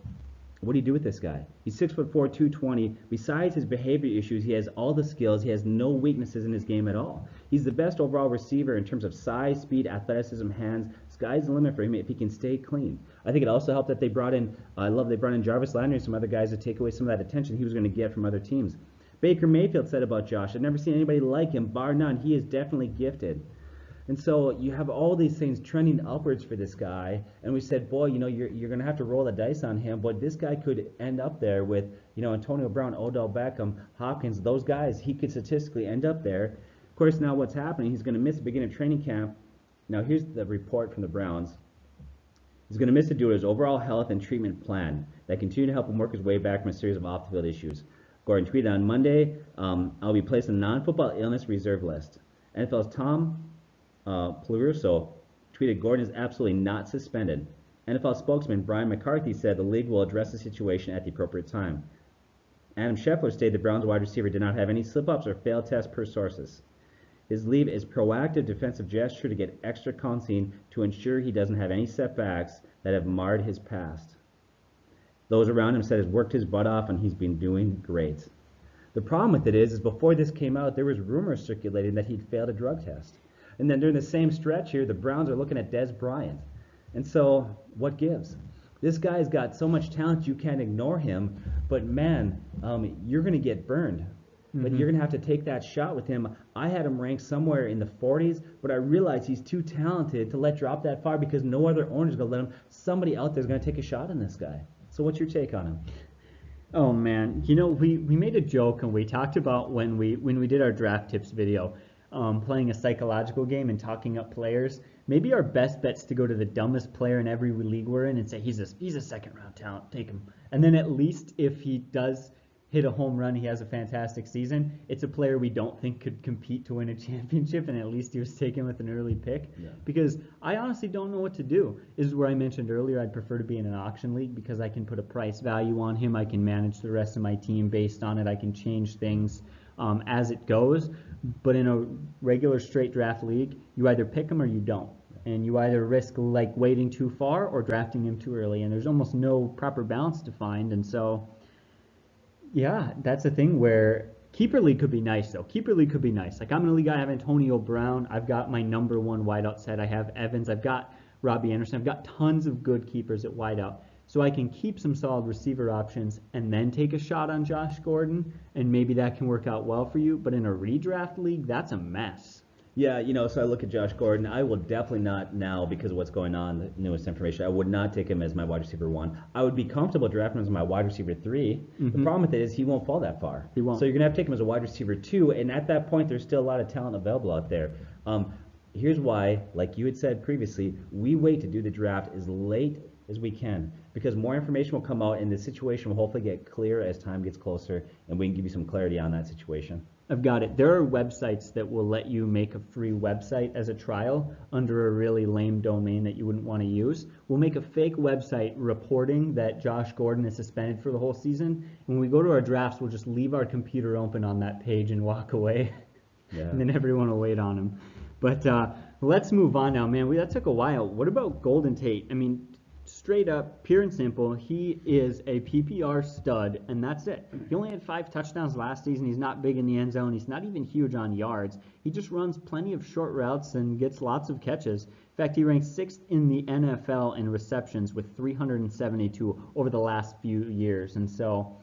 what do you do with this guy? He's 6'4", 220. Besides his behavior issues, he has all the skills. He has no weaknesses in his game at all. He's the best overall receiver in terms of size, speed, athleticism, hands. Sky's the limit for him if he can stay clean. I think it also helped that they brought in, Jarvis Landry and some other guys to take away some of that attention he was going to get from other teams. Baker Mayfield said about Josh, I've never seen anybody like him, bar none. He is definitely gifted. And so you have all these things trending upwards for this guy, and we said, boy, you're going to have to roll the dice on him, but this guy could end up there with, Antonio Brown, Odell Beckham, Hopkins, those guys, he could statistically end up there. Of course, now what's happening, he's going to miss the beginning of training camp. Now here's the report from the Browns. He's going to miss it due to his overall health and treatment plan that continue to help him work his way back from a series of off-the-field issues. Gordon tweeted on Monday, I'll be placed on the non-football illness reserve list. NFL's Tom Peluso tweeted Gordon is absolutely not suspended. NFL spokesman Brian McCarthy said the league will address the situation at the appropriate time. Adam Scheffler stated the Browns wide receiver did not have any slip-ups or failed tests per sources. His leave is proactive defensive gesture to get extra counseling to ensure he doesn't have any setbacks that have marred his past. Those around him said he's worked his butt off and he's been doing great. The problem with it is before this came out, there was rumors circulating that he'd failed a drug test. And then during the same stretch here, the Browns are looking at Dez Bryant. And so, what gives? This guy's got so much talent you can't ignore him, but man, you're going to get burned. But you're going to have to take that shot with him. I had him ranked somewhere in the 40s, but I realized he's too talented to let drop that far because no other owner's going to let him. Somebody out there is going to take a shot on this guy. So what's your take on him? Oh man, we made a joke and we talked about when we did our draft tips video, playing a psychological game and talking up players. Maybe our best bet's to go to the dumbest player in every league we're in and say he's a second round talent, take him. And then at least if he does hit a home run, he has a fantastic season, it's a player we don't think could compete to win a championship, and at least he was taken with an early pick. Yeah. Because I honestly don't know what to do. This is where I mentioned earlier I'd prefer to be in an auction league because I can put a price value on him, I can manage the rest of my team based on it, I can change things as it goes. But in a regular straight draft league, you either pick him or you don't. And you either risk like waiting too far or drafting him too early, and there's almost no proper balance to find. And so yeah, that's the thing where keeper league could be nice, though. Keeper league could be nice. Like I'm in a league, I have Antonio Brown. I've got my number one wideout set. I have Evans. I've got Robbie Anderson. I've got tons of good keepers at wideout. So I can keep some solid receiver options and then take a shot on Josh Gordon, and maybe that can work out well for you. But in a redraft league, that's a mess. Yeah, so I look at Josh Gordon. I will definitely not now, because of what's going on, the newest information, I would not take him as my wide receiver 1. I would be comfortable drafting him as my wide receiver 3. The problem with it is he won't fall that far. He won't. So you're going to have to take him as a wide receiver 2, and at that point, there's still a lot of talent available out there. Here's why, like you had said previously, we wait to do the draft as late as we can, because more information will come out, and the situation will hopefully get clear as time gets closer, and we can give you some clarity on that situation. I've got it. There are websites that will let you make a free website as a trial under a really lame domain that you wouldn't want to use. We'll make a fake website reporting that Josh Gordon is suspended for the whole season. When we go to our drafts, we'll just leave our computer open on that page and walk away. Yeah. And then everyone will wait on him. But let's move on now, man. That took a while. What about Golden Tate? I mean, straight up, pure and simple, he is a PPR stud, and that's it. He only had 5 touchdowns last season. He's not big in the end zone. He's not even huge on yards. He just runs plenty of short routes and gets lots of catches. In fact, he ranks 6th in the NFL in receptions with 372 over the last few years. And so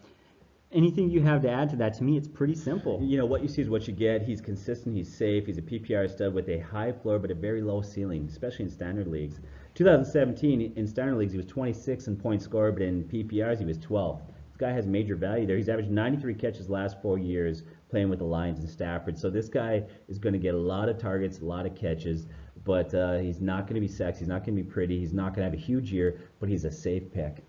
anything you have to add to that? To me, it's pretty simple. What you see is what you get. He's consistent. He's safe. He's a PPR stud with a high floor but a very low ceiling, especially in standard leagues. 2017, in standard leagues, he was 26 in points scored, but in PPRs, he was 12th. This guy has major value there. He's averaged 93 catches last 4 years playing with the Lions and Stafford. So this guy is going to get a lot of targets, a lot of catches, but he's not going to be sexy. He's not going to be pretty. He's not going to have a huge year, but he's a safe pick.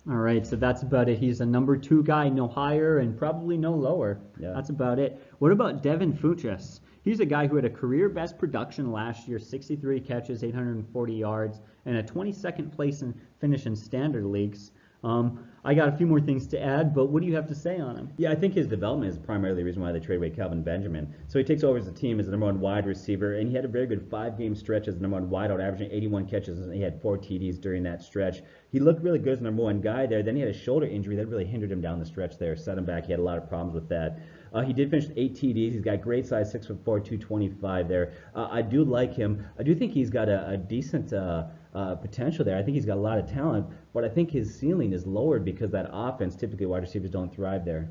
All right, so that's about it. He's a number 2 guy, no higher and probably no lower. Yeah. That's about it. What about Devin Funchess? He's a guy who had a career best production last year, 63 catches, 840 yards, and a 22nd place finish in standard leagues. I got a few more things to add, but what do you have to say on him? Yeah, I think his development is primarily the reason why they trade away Calvin Benjamin. So he takes over as a team as the number 1 wide receiver, and he had a very good 5-game stretch as the number 1 wideout, averaging 81 catches, and he had 4 TDs during that stretch. He looked really good as the number 1 guy there. Then he had a shoulder injury that really hindered him down the stretch there, set him back. He had a lot of problems with that. He did finish with 8 TDs. He's got great size, 6'4", 225 there. I do like him. I do think he's got a decent potential there. I think he's got a lot of talent, but I think his ceiling is lowered because that offense, typically wide receivers don't thrive there.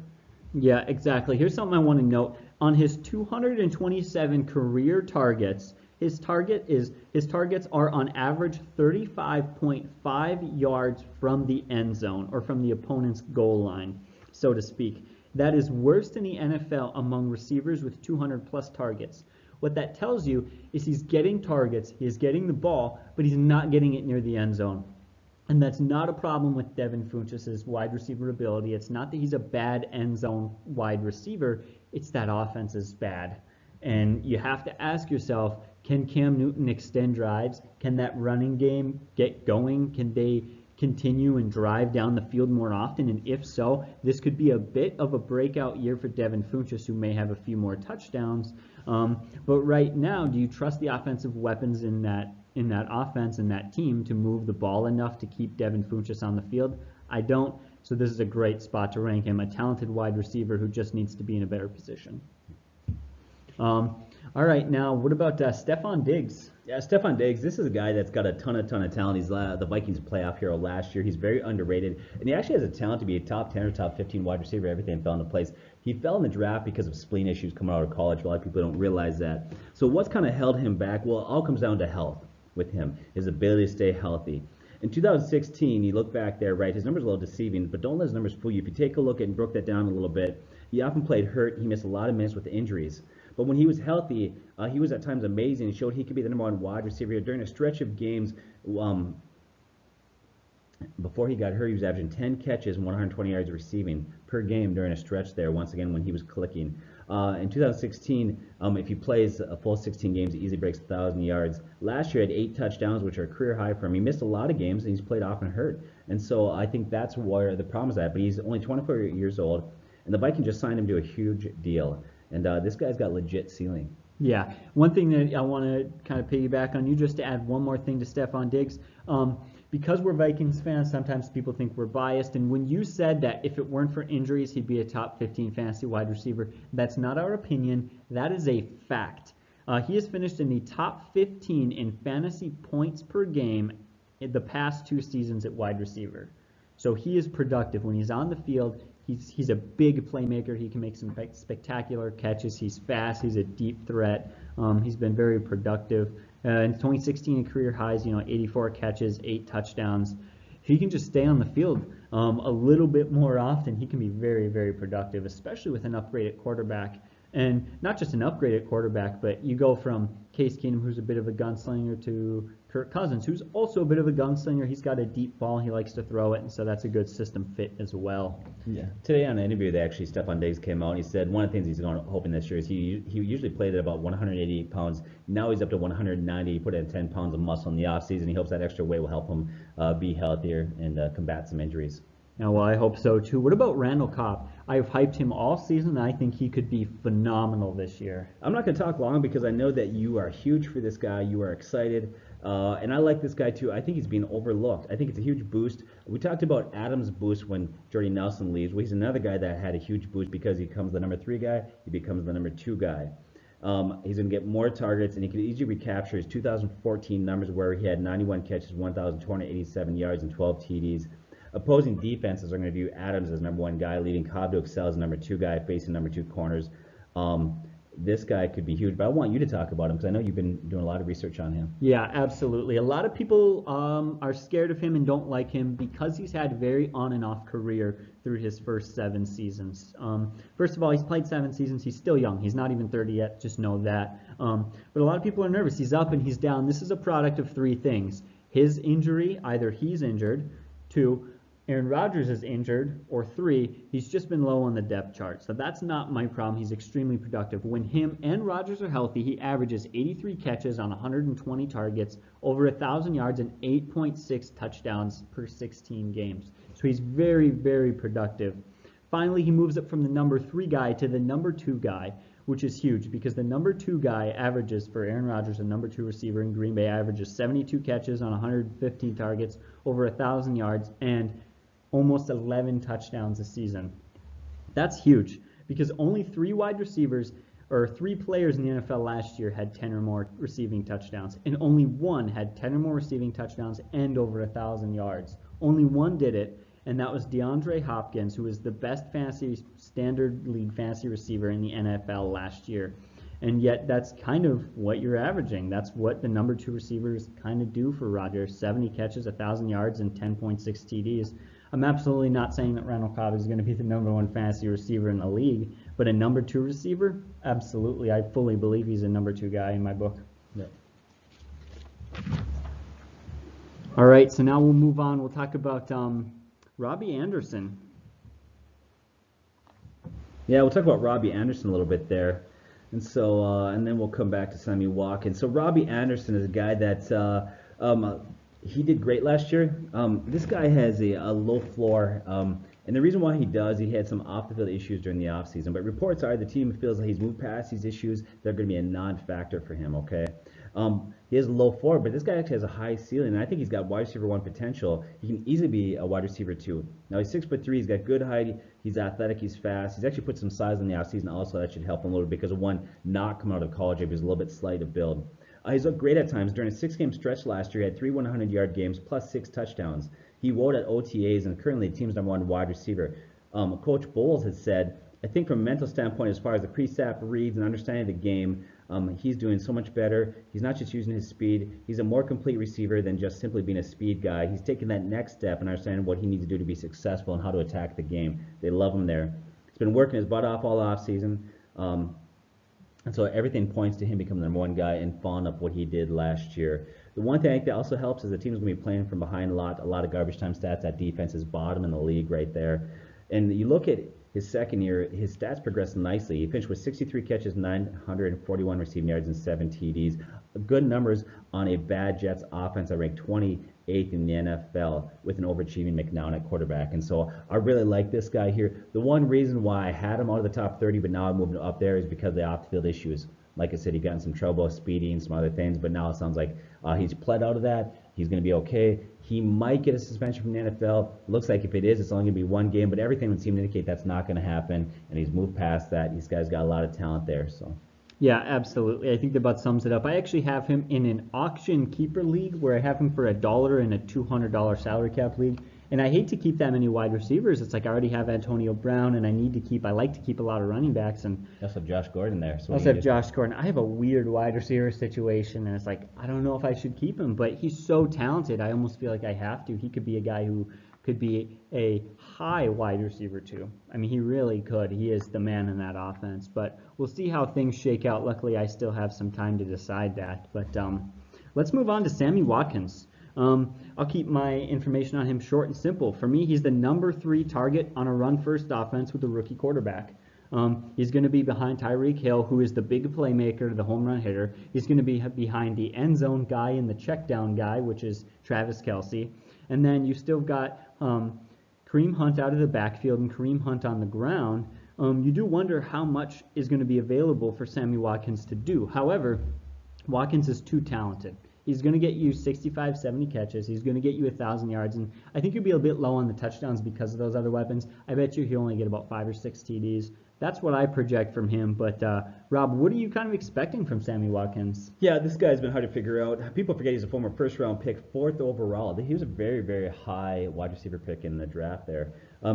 Yeah, exactly. Here's something I want to note. On his 227 career targets, His targets are on average 35.5 yards from the end zone or from the opponent's goal line, so to speak. That is worst in the NFL among receivers with 200 plus targets. What that tells you is he's getting targets, he's getting the ball, but he's not getting it near the end zone. And that's not a problem with Devin Funchess' wide receiver ability. It's not that he's a bad end zone wide receiver. It's that offense is bad. And you have to ask yourself, can Cam Newton extend drives? Can that running game get going? Can they continue and drive down the field more often? And if so, this could be a bit of a breakout year for Devin Funchess, who may have a few more touchdowns. But right now, do you trust the offensive weapons in that offense and that team to move the ball enough to keep Devin Funchess on the field? I don't. So this is a great spot to rank him, a talented wide receiver who just needs to be in a better position. All right, now what about Stefon Diggs? Yeah, Stefon Diggs, this is a guy that's got a ton of talent. He's the Vikings playoff hero last year. He's very underrated, and he actually has a talent to be a top 10 or top 15 wide receiver. Everything fell into place. He fell in the draft because of spleen issues coming out of college. A lot of people don't realize that. So what's kind of held him back? Well, it all comes down to health with him, his ability to stay healthy. In 2016, you look back there, right, his numbers are a little deceiving, but don't let his numbers fool you. If you take a look and broke that down a little bit, he often played hurt. He missed a lot of minutes with injuries. But when he was healthy, he was at times amazing. He showed he could be the number one wide receiver. During a stretch of games, before he got hurt, he was averaging 10 catches and 120 yards receiving per game during a stretch there, once again, when he was clicking. In 2016, if he plays a full 16 games, he easily breaks 1,000 yards. Last year, he had 8 touchdowns, which are a career high for him. He missed a lot of games, and he's played often hurt. And so I think that's where the problem is at. But he's only 24 years old, and the Vikings just signed him to a huge deal. And this guy's got legit ceiling. Yeah. One thing that I want to kind of piggyback on you, just to add one more thing to Stefon Diggs. Because we're Vikings fans, sometimes people think we're biased. And when you said that if it weren't for injuries, he'd be a top 15 fantasy wide receiver, that's not our opinion. That is a fact. He has finished in the top 15 in fantasy points per game in the past 2 seasons at wide receiver. So he is productive. When he's on the field, he's a big playmaker. He can make some spectacular catches. He's fast. He's a deep threat. He's been very productive. In 2016, career highs, 84 catches, 8 touchdowns. If he can just stay on the field a little bit more often, he can be very, very productive, especially with an upgraded quarterback. And not just an upgraded quarterback, but you go from Case Keenum, who's a bit of a gunslinger, to Kirk Cousins, who's also a bit of a gunslinger. He's got a deep ball. He likes to throw it, and so that's a good system fit as well. Yeah. Today on an interview, Stefon Diggs came out and he said one of the things he's hoping this year is he usually played at about 188 pounds. Now he's up to 190. He put in 10 pounds of muscle in the offseason. He hopes that extra weight will help him be healthier and combat some injuries. Yeah, well, I hope so too. What about Randall Cobb? I've hyped him all season, and I think he could be phenomenal this year. I'm not going to talk long because I know that you are huge for this guy. You are excited. And I like this guy too. I think he's being overlooked. I think it's a huge boost. We talked about Adams' boost when Jordy Nelson leaves. Well, he's another guy that had a huge boost because he becomes the number 3 guy. He becomes the number 2 guy. He's going to get more targets, and he can easily recapture his 2014 numbers where he had 91 catches, 1,287 yards, and 12 TDs. Opposing defenses are going to view Adams as number 1 guy, leaving Cobb to excel as number 2 guy, facing number 2 corners. This guy could be huge, but I want you to talk about him because I know you've been doing a lot of research on him. Yeah, absolutely. A lot of people are scared of him and don't like him because he's had a very on and off career through his first 7 seasons. First of all, he's played 7 seasons. He's still young. He's not even 30 yet. Just know that. But a lot of people are nervous. He's up and he's down. This is a product of 3 things. His injury, either he's injured, 2, Aaron Rodgers is injured, or 3, he's just been low on the depth chart. So that's not my problem. He's extremely productive. When him and Rodgers are healthy, he averages 83 catches on 120 targets, over 1,000 yards, and 8.6 touchdowns per 16 games. So he's very, very productive. Finally, he moves up from the number 3 guy to the number 2 guy, which is huge because the number 2 guy averages for Aaron Rodgers, the number 2 receiver in Green Bay, averages 72 catches on 115 targets, over 1,000 yards, and almost 11 touchdowns a season. That's huge because only 3 wide receivers or 3 players in the NFL last year had 10 or more receiving touchdowns, and only 1 had 10 or more receiving touchdowns and over 1,000 yards. Only 1 did it, and that was DeAndre Hopkins, who was the best standard league fantasy receiver in the NFL last year. And yet that's kind of what you're averaging. That's what the number 2 receivers kind of do for Rodgers. 70 catches, 1,000 yards, and 10.6 TDs. I'm absolutely not saying that Randall Cobb is going to be the number 1 fantasy receiver in the league, but a number 2 receiver, absolutely. I fully believe he's a number 2 guy in my book. Yeah. All right, so now we'll move on. We'll talk about Robbie Anderson. Yeah, we'll talk about Robbie Anderson a little bit there. And so, and then we'll come back to Sammy Watkins. So Robbie Anderson is a guy that he did great last year. This guy has a low floor, and the reason why he does, he had some off-the-field issues during the offseason. But reports are the team feels like he's moved past these issues. They're going to be a non-factor for him, okay? He has a low floor, but this guy actually has a high ceiling, and I think he's got wide receiver 1 potential. He can easily be a wide receiver 2. Now, he's 6'3", he's got good height, he's athletic, he's fast. He's actually put some size in the offseason also. That should help him a little bit because of one not coming out of college. He was a little bit slight of build. He's looked great at times. During a 6-game stretch last year, he had 3 100-yard games plus 6 touchdowns. He won at OTAs and currently the team's number 1 wide receiver. Coach Bowles has said, I think from a mental standpoint, as far as the pre-snap reads and understanding the game, he's doing so much better. He's not just using his speed. He's a more complete receiver than just simply being a speed guy. He's taking that next step and understanding what he needs to do to be successful and how to attack the game. They love him there. He's been working his butt off all offseason. And so everything points to him becoming the number 1 guy and following up what he did last year. The one thing I think that also helps is the team's going to be playing from behind a lot of garbage time stats. That defense is bottom in the league right there. And you look at his second year, his stats progressed nicely. He finished with 63 catches, 941 receiving yards, and 7 TDs. Good numbers on a bad Jets offense that ranked 28th in the NFL with an overachieving McNown at quarterback. And so I really like this guy here. The one reason why I had him out of the top 30, but now I'm moving up there is because of the off-the-field issues. Like I said, he got in some trouble, speeding, some other things, but now it sounds like he's pled out of that. He's going to be okay. He might get a suspension from the NFL. Looks like if it is, it's only going to be 1 game, but everything would seem to indicate that's not going to happen, and he's moved past that. These guys got a lot of talent there. So. Yeah, absolutely. I think that about sums it up. I actually have him in an auction keeper league where I have him for $1 in a $200 salary cap league. And I hate to keep that many wide receivers. It's like I already have Antonio Brown, and I like to keep a lot of running backs. And I also have Josh Gordon there. So I also have Josh Gordon. I have a weird wide receiver situation, and it's like I don't know if I should keep him, but he's so talented. I almost feel like I have to. He could be a guy who could be a high wide receiver too. I mean, he really could. He is the man in that offense. But we'll see how things shake out. Luckily, I still have some time to decide that. But let's move on to Sammy Watkins. I'll keep my information on him short and simple. For me, he's the number 3 target on a run-first offense with a rookie quarterback. He's going to be behind Tyreek Hill, who is the big playmaker, the home run hitter. He's going to be behind the end zone guy and the check down guy, which is Travis Kelce. And then you still got Kareem Hunt out of the backfield and Kareem Hunt on the ground. You do wonder how much is going to be available for Sammy Watkins to do. However, Watkins is too talented. He's going to get you 65, 70 catches. He's going to get you 1,000 yards. And I think you'll be a bit low on the touchdowns because of those other weapons. I bet you he'll only get about 5 or 6 TDs. That's what I project from him. But, Rob, what are you kind of expecting from Sammy Watkins? Yeah, this guy's been hard to figure out. People forget he's a former first-round pick, 4th overall. He was a very, very high wide receiver pick in the draft there.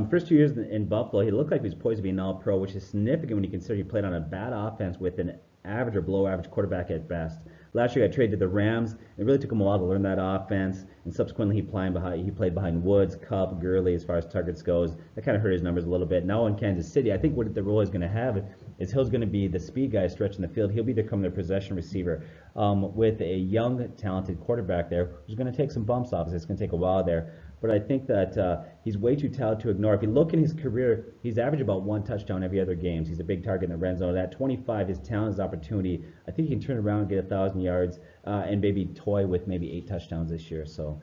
First 2 years in Buffalo, he looked like he was poised to be an all-pro, which is significant when you consider he played on a bad offense with an average or below-average quarterback at best. Last year, he got traded to the Rams. It really took him a while to learn that offense, and subsequently he played behind Woods, Kupp, Gurley as far as targets goes. That kind of hurt his numbers a little bit. Now in Kansas City, I think what the role is going to have is Hill's going to be the speed guy stretching the field. He'll become their possession receiver with a young, talented quarterback there who's going to take some bumps off. It's going to take a while there. But I think that he's way too talented to ignore. If you look in his career, he's averaged about 1 touchdown every other game. He's a big target in the red zone. At 25, his talent, his opportunity, I think he can turn around and get 1,000 yards and maybe toy with maybe 8 touchdowns this year. So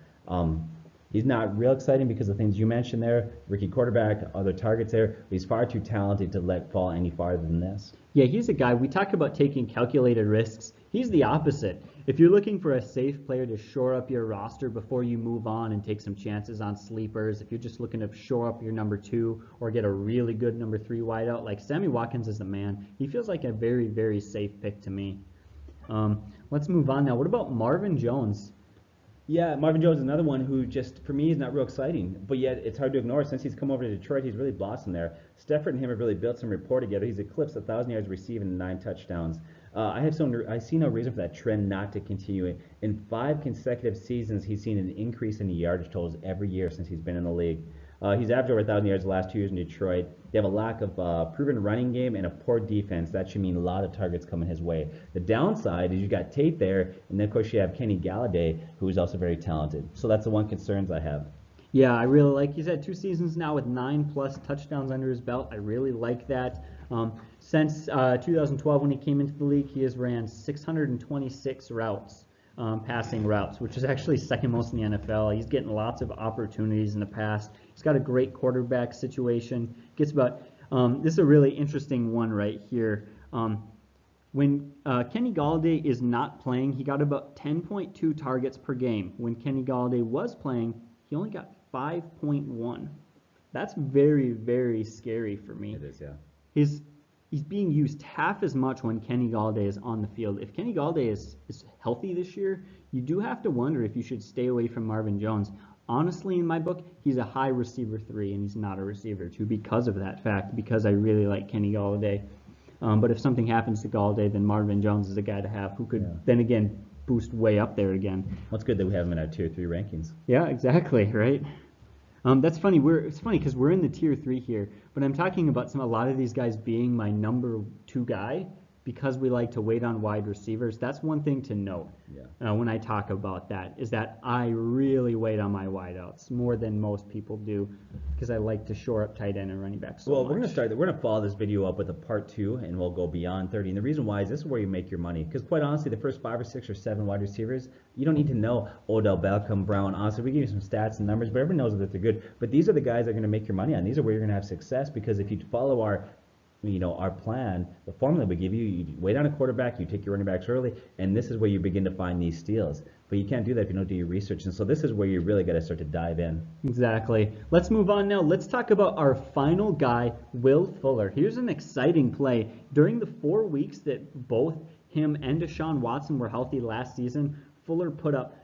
he's not real exciting because of the things you mentioned there. Rookie quarterback, other targets there. But he's far too talented to let fall any farther than this. Yeah, he's a guy. We talk about taking calculated risks. He's the opposite. If you're looking for a safe player to shore up your roster before you move on and take some chances on sleepers, if you're just looking to shore up your number 2 or get a really good number 3 wideout, like Sammy Watkins is the man. He feels like a very, very safe pick to me. Let's move on now. What about Marvin Jones? Yeah, Marvin Jones is another one who just, for me, is not real exciting. But yet, it's hard to ignore. Since he's come over to Detroit, he's really blossomed there. Stafford and him have really built some rapport together. He's eclipsed 1,000 yards receiving and 9 touchdowns. I see no reason for that trend not to continue. In 5 consecutive seasons, he's seen an increase in the yardage totals every year since he's been in the league. He's averaged over 1,000 yards the last 2 years in Detroit. They have a lack of proven running game and a poor defense. That should mean a lot of targets coming his way. The downside is you got Tate there, and then of course you have Kenny Galladay, who is also very talented. So that's the one concerns I have. Yeah, I really like. He's had 2 seasons now with 9+ touchdowns under his belt. I really like that. Since 2012, when he came into the league, he has ran 626 routes, passing routes, which is actually second most in the NFL. He's getting lots of opportunities in the pass. He's got a great quarterback situation. Gets about. This is a really interesting one right here. When Kenny Galladay is not playing, he got about 10.2 targets per game. When Kenny Galladay was playing, he only got 5.1. That's very, very scary for me. It is, yeah. He's being used half as much when Kenny Galladay is on the field. If Kenny Galladay is healthy this year, you do have to wonder if you should stay away from Marvin Jones. Honestly, in my book, he's a high receiver 3, and he's not a receiver 2 because of that fact, because I really like Kenny Galladay. But if something happens to Galladay, then Marvin Jones is a guy to have who could then again boost way up there again. Well, it's good that we have him in our tier 3 rankings. Yeah, exactly, right? That's funny. It's funny because we're in the tier 3 here, but I'm talking about a lot of these guys being my number 2 guy because we like to wait on wide receivers. That's one thing to note when I talk about that, is that I really wait on my wideouts more than most people do because I like to shore up tight end and running back so Well, much. we're going to follow this video up with a part 2, and we'll go beyond 30. And the reason why is this is where you make your money. Because quite honestly, the first 5 or 6 or 7 wide receivers, you don't need to know Odell Beckham, Brown. Honestly, we give you some stats and numbers, but everyone knows that they're good. But these are the guys that are going to make your money on. These are where you're going to have success, because if you follow our plan, the formula we give you, you wait on a quarterback, you take your running backs early, and this is where you begin to find these steals. But you can't do that if you don't do your research, and so this is where you really got to start to dive in. Exactly. Let's move on now. Let's talk about our final guy, Will Fuller. Here's an exciting play. During the 4 weeks that both him and Deshaun Watson were healthy last season, Fuller put up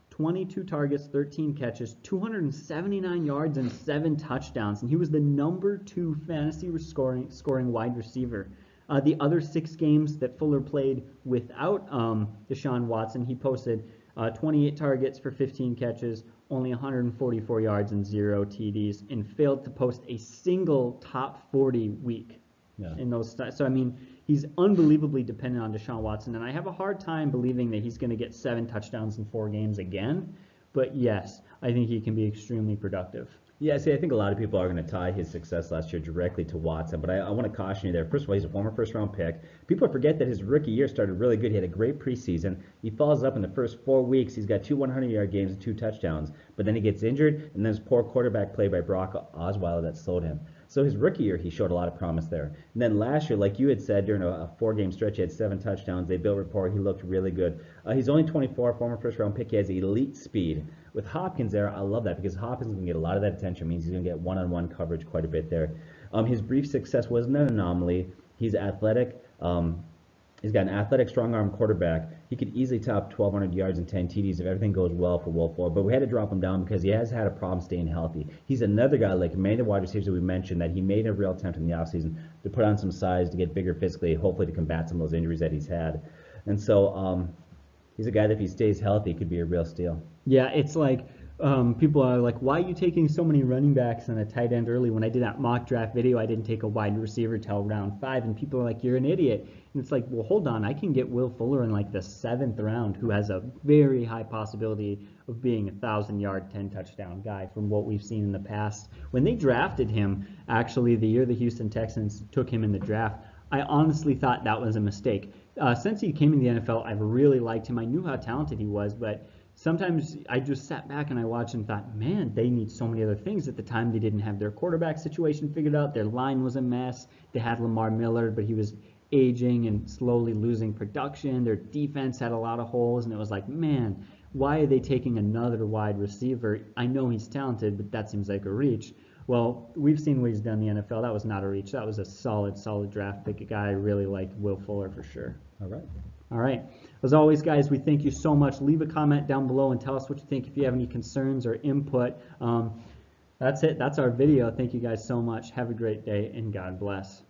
22 targets, 13 catches, 279 yards, and 7 touchdowns. And he was the number 2 fantasy scoring wide receiver. The other 6 games that Fuller played without Deshaun Watson, he posted 28 targets for 15 catches, only 144 yards and 0 TDs, and failed to post a single top 40 week in those. So, I mean, he's unbelievably dependent on Deshaun Watson, and I have a hard time believing that he's going to get 7 touchdowns in 4 games again. But yes, I think he can be extremely productive. Yeah, see, I think a lot of people are going to tie his success last year directly to Watson, but I want to caution you there. First of all, he's a former first-round pick. People forget that his rookie year started really good. He had a great preseason. He follows up in the first 4 weeks. He's got 2 100-yard games and 2 touchdowns, but then he gets injured, and then his poor quarterback play by Brock Osweiler that slowed him. So his rookie year, he showed a lot of promise there. And then last year, like you had said, during a 4-game stretch, he had 7 touchdowns. They built rapport. He looked really good. He's only 24, former first-round pick. He has elite speed. With Hopkins there, I love that because Hopkins is going to get a lot of that attention. It means he's going to get one-on-one coverage quite a bit there. His brief success wasn't an anomaly. He's athletic. He's got an athletic, strong-arm quarterback. He could easily top 1,200 yards and 10 TDs if everything goes well for Will Fuller. But we had to drop him down because he has had a problem staying healthy. He's another guy like many of the wide receivers that we mentioned that he made a real attempt in the offseason to put on some size, to get bigger physically, hopefully to combat some of those injuries that he's had. And so he's a guy that if he stays healthy could be a real steal. Yeah, it's like people are like, why are you taking so many running backs and a tight end early? When I did that mock draft video, I didn't take a wide receiver till round 5, and people are like, you're an idiot. And it's like, well, hold on, I can get Will Fuller in like the 7th round, who has a very high possibility of being a 1,000-yard, 10-touchdown guy from what we've seen in the past. When they drafted him, actually, the year the Houston Texans took him in the draft, I honestly thought that was a mistake. Since he came in the NFL, I've really liked him. I knew how talented he was, but sometimes I just sat back and I watched and thought, man, they need so many other things. At the time, they didn't have their quarterback situation figured out. Their line was a mess. They had Lamar Miller, but he was aging and slowly losing production. Their defense had a lot of holes, and it was like, man, why are they taking another wide receiver? I know he's talented, but that seems like a reach. Well, we've seen what he's done in the NFL. That was not a reach. That was a solid draft pick. A guy I really liked, Will Fuller, for sure. All right. As always, guys, we thank you so much. Leave a comment down below and tell us what you think if you have any concerns or input. That's it. That's our video. Thank you guys so much. Have a great day, and God bless.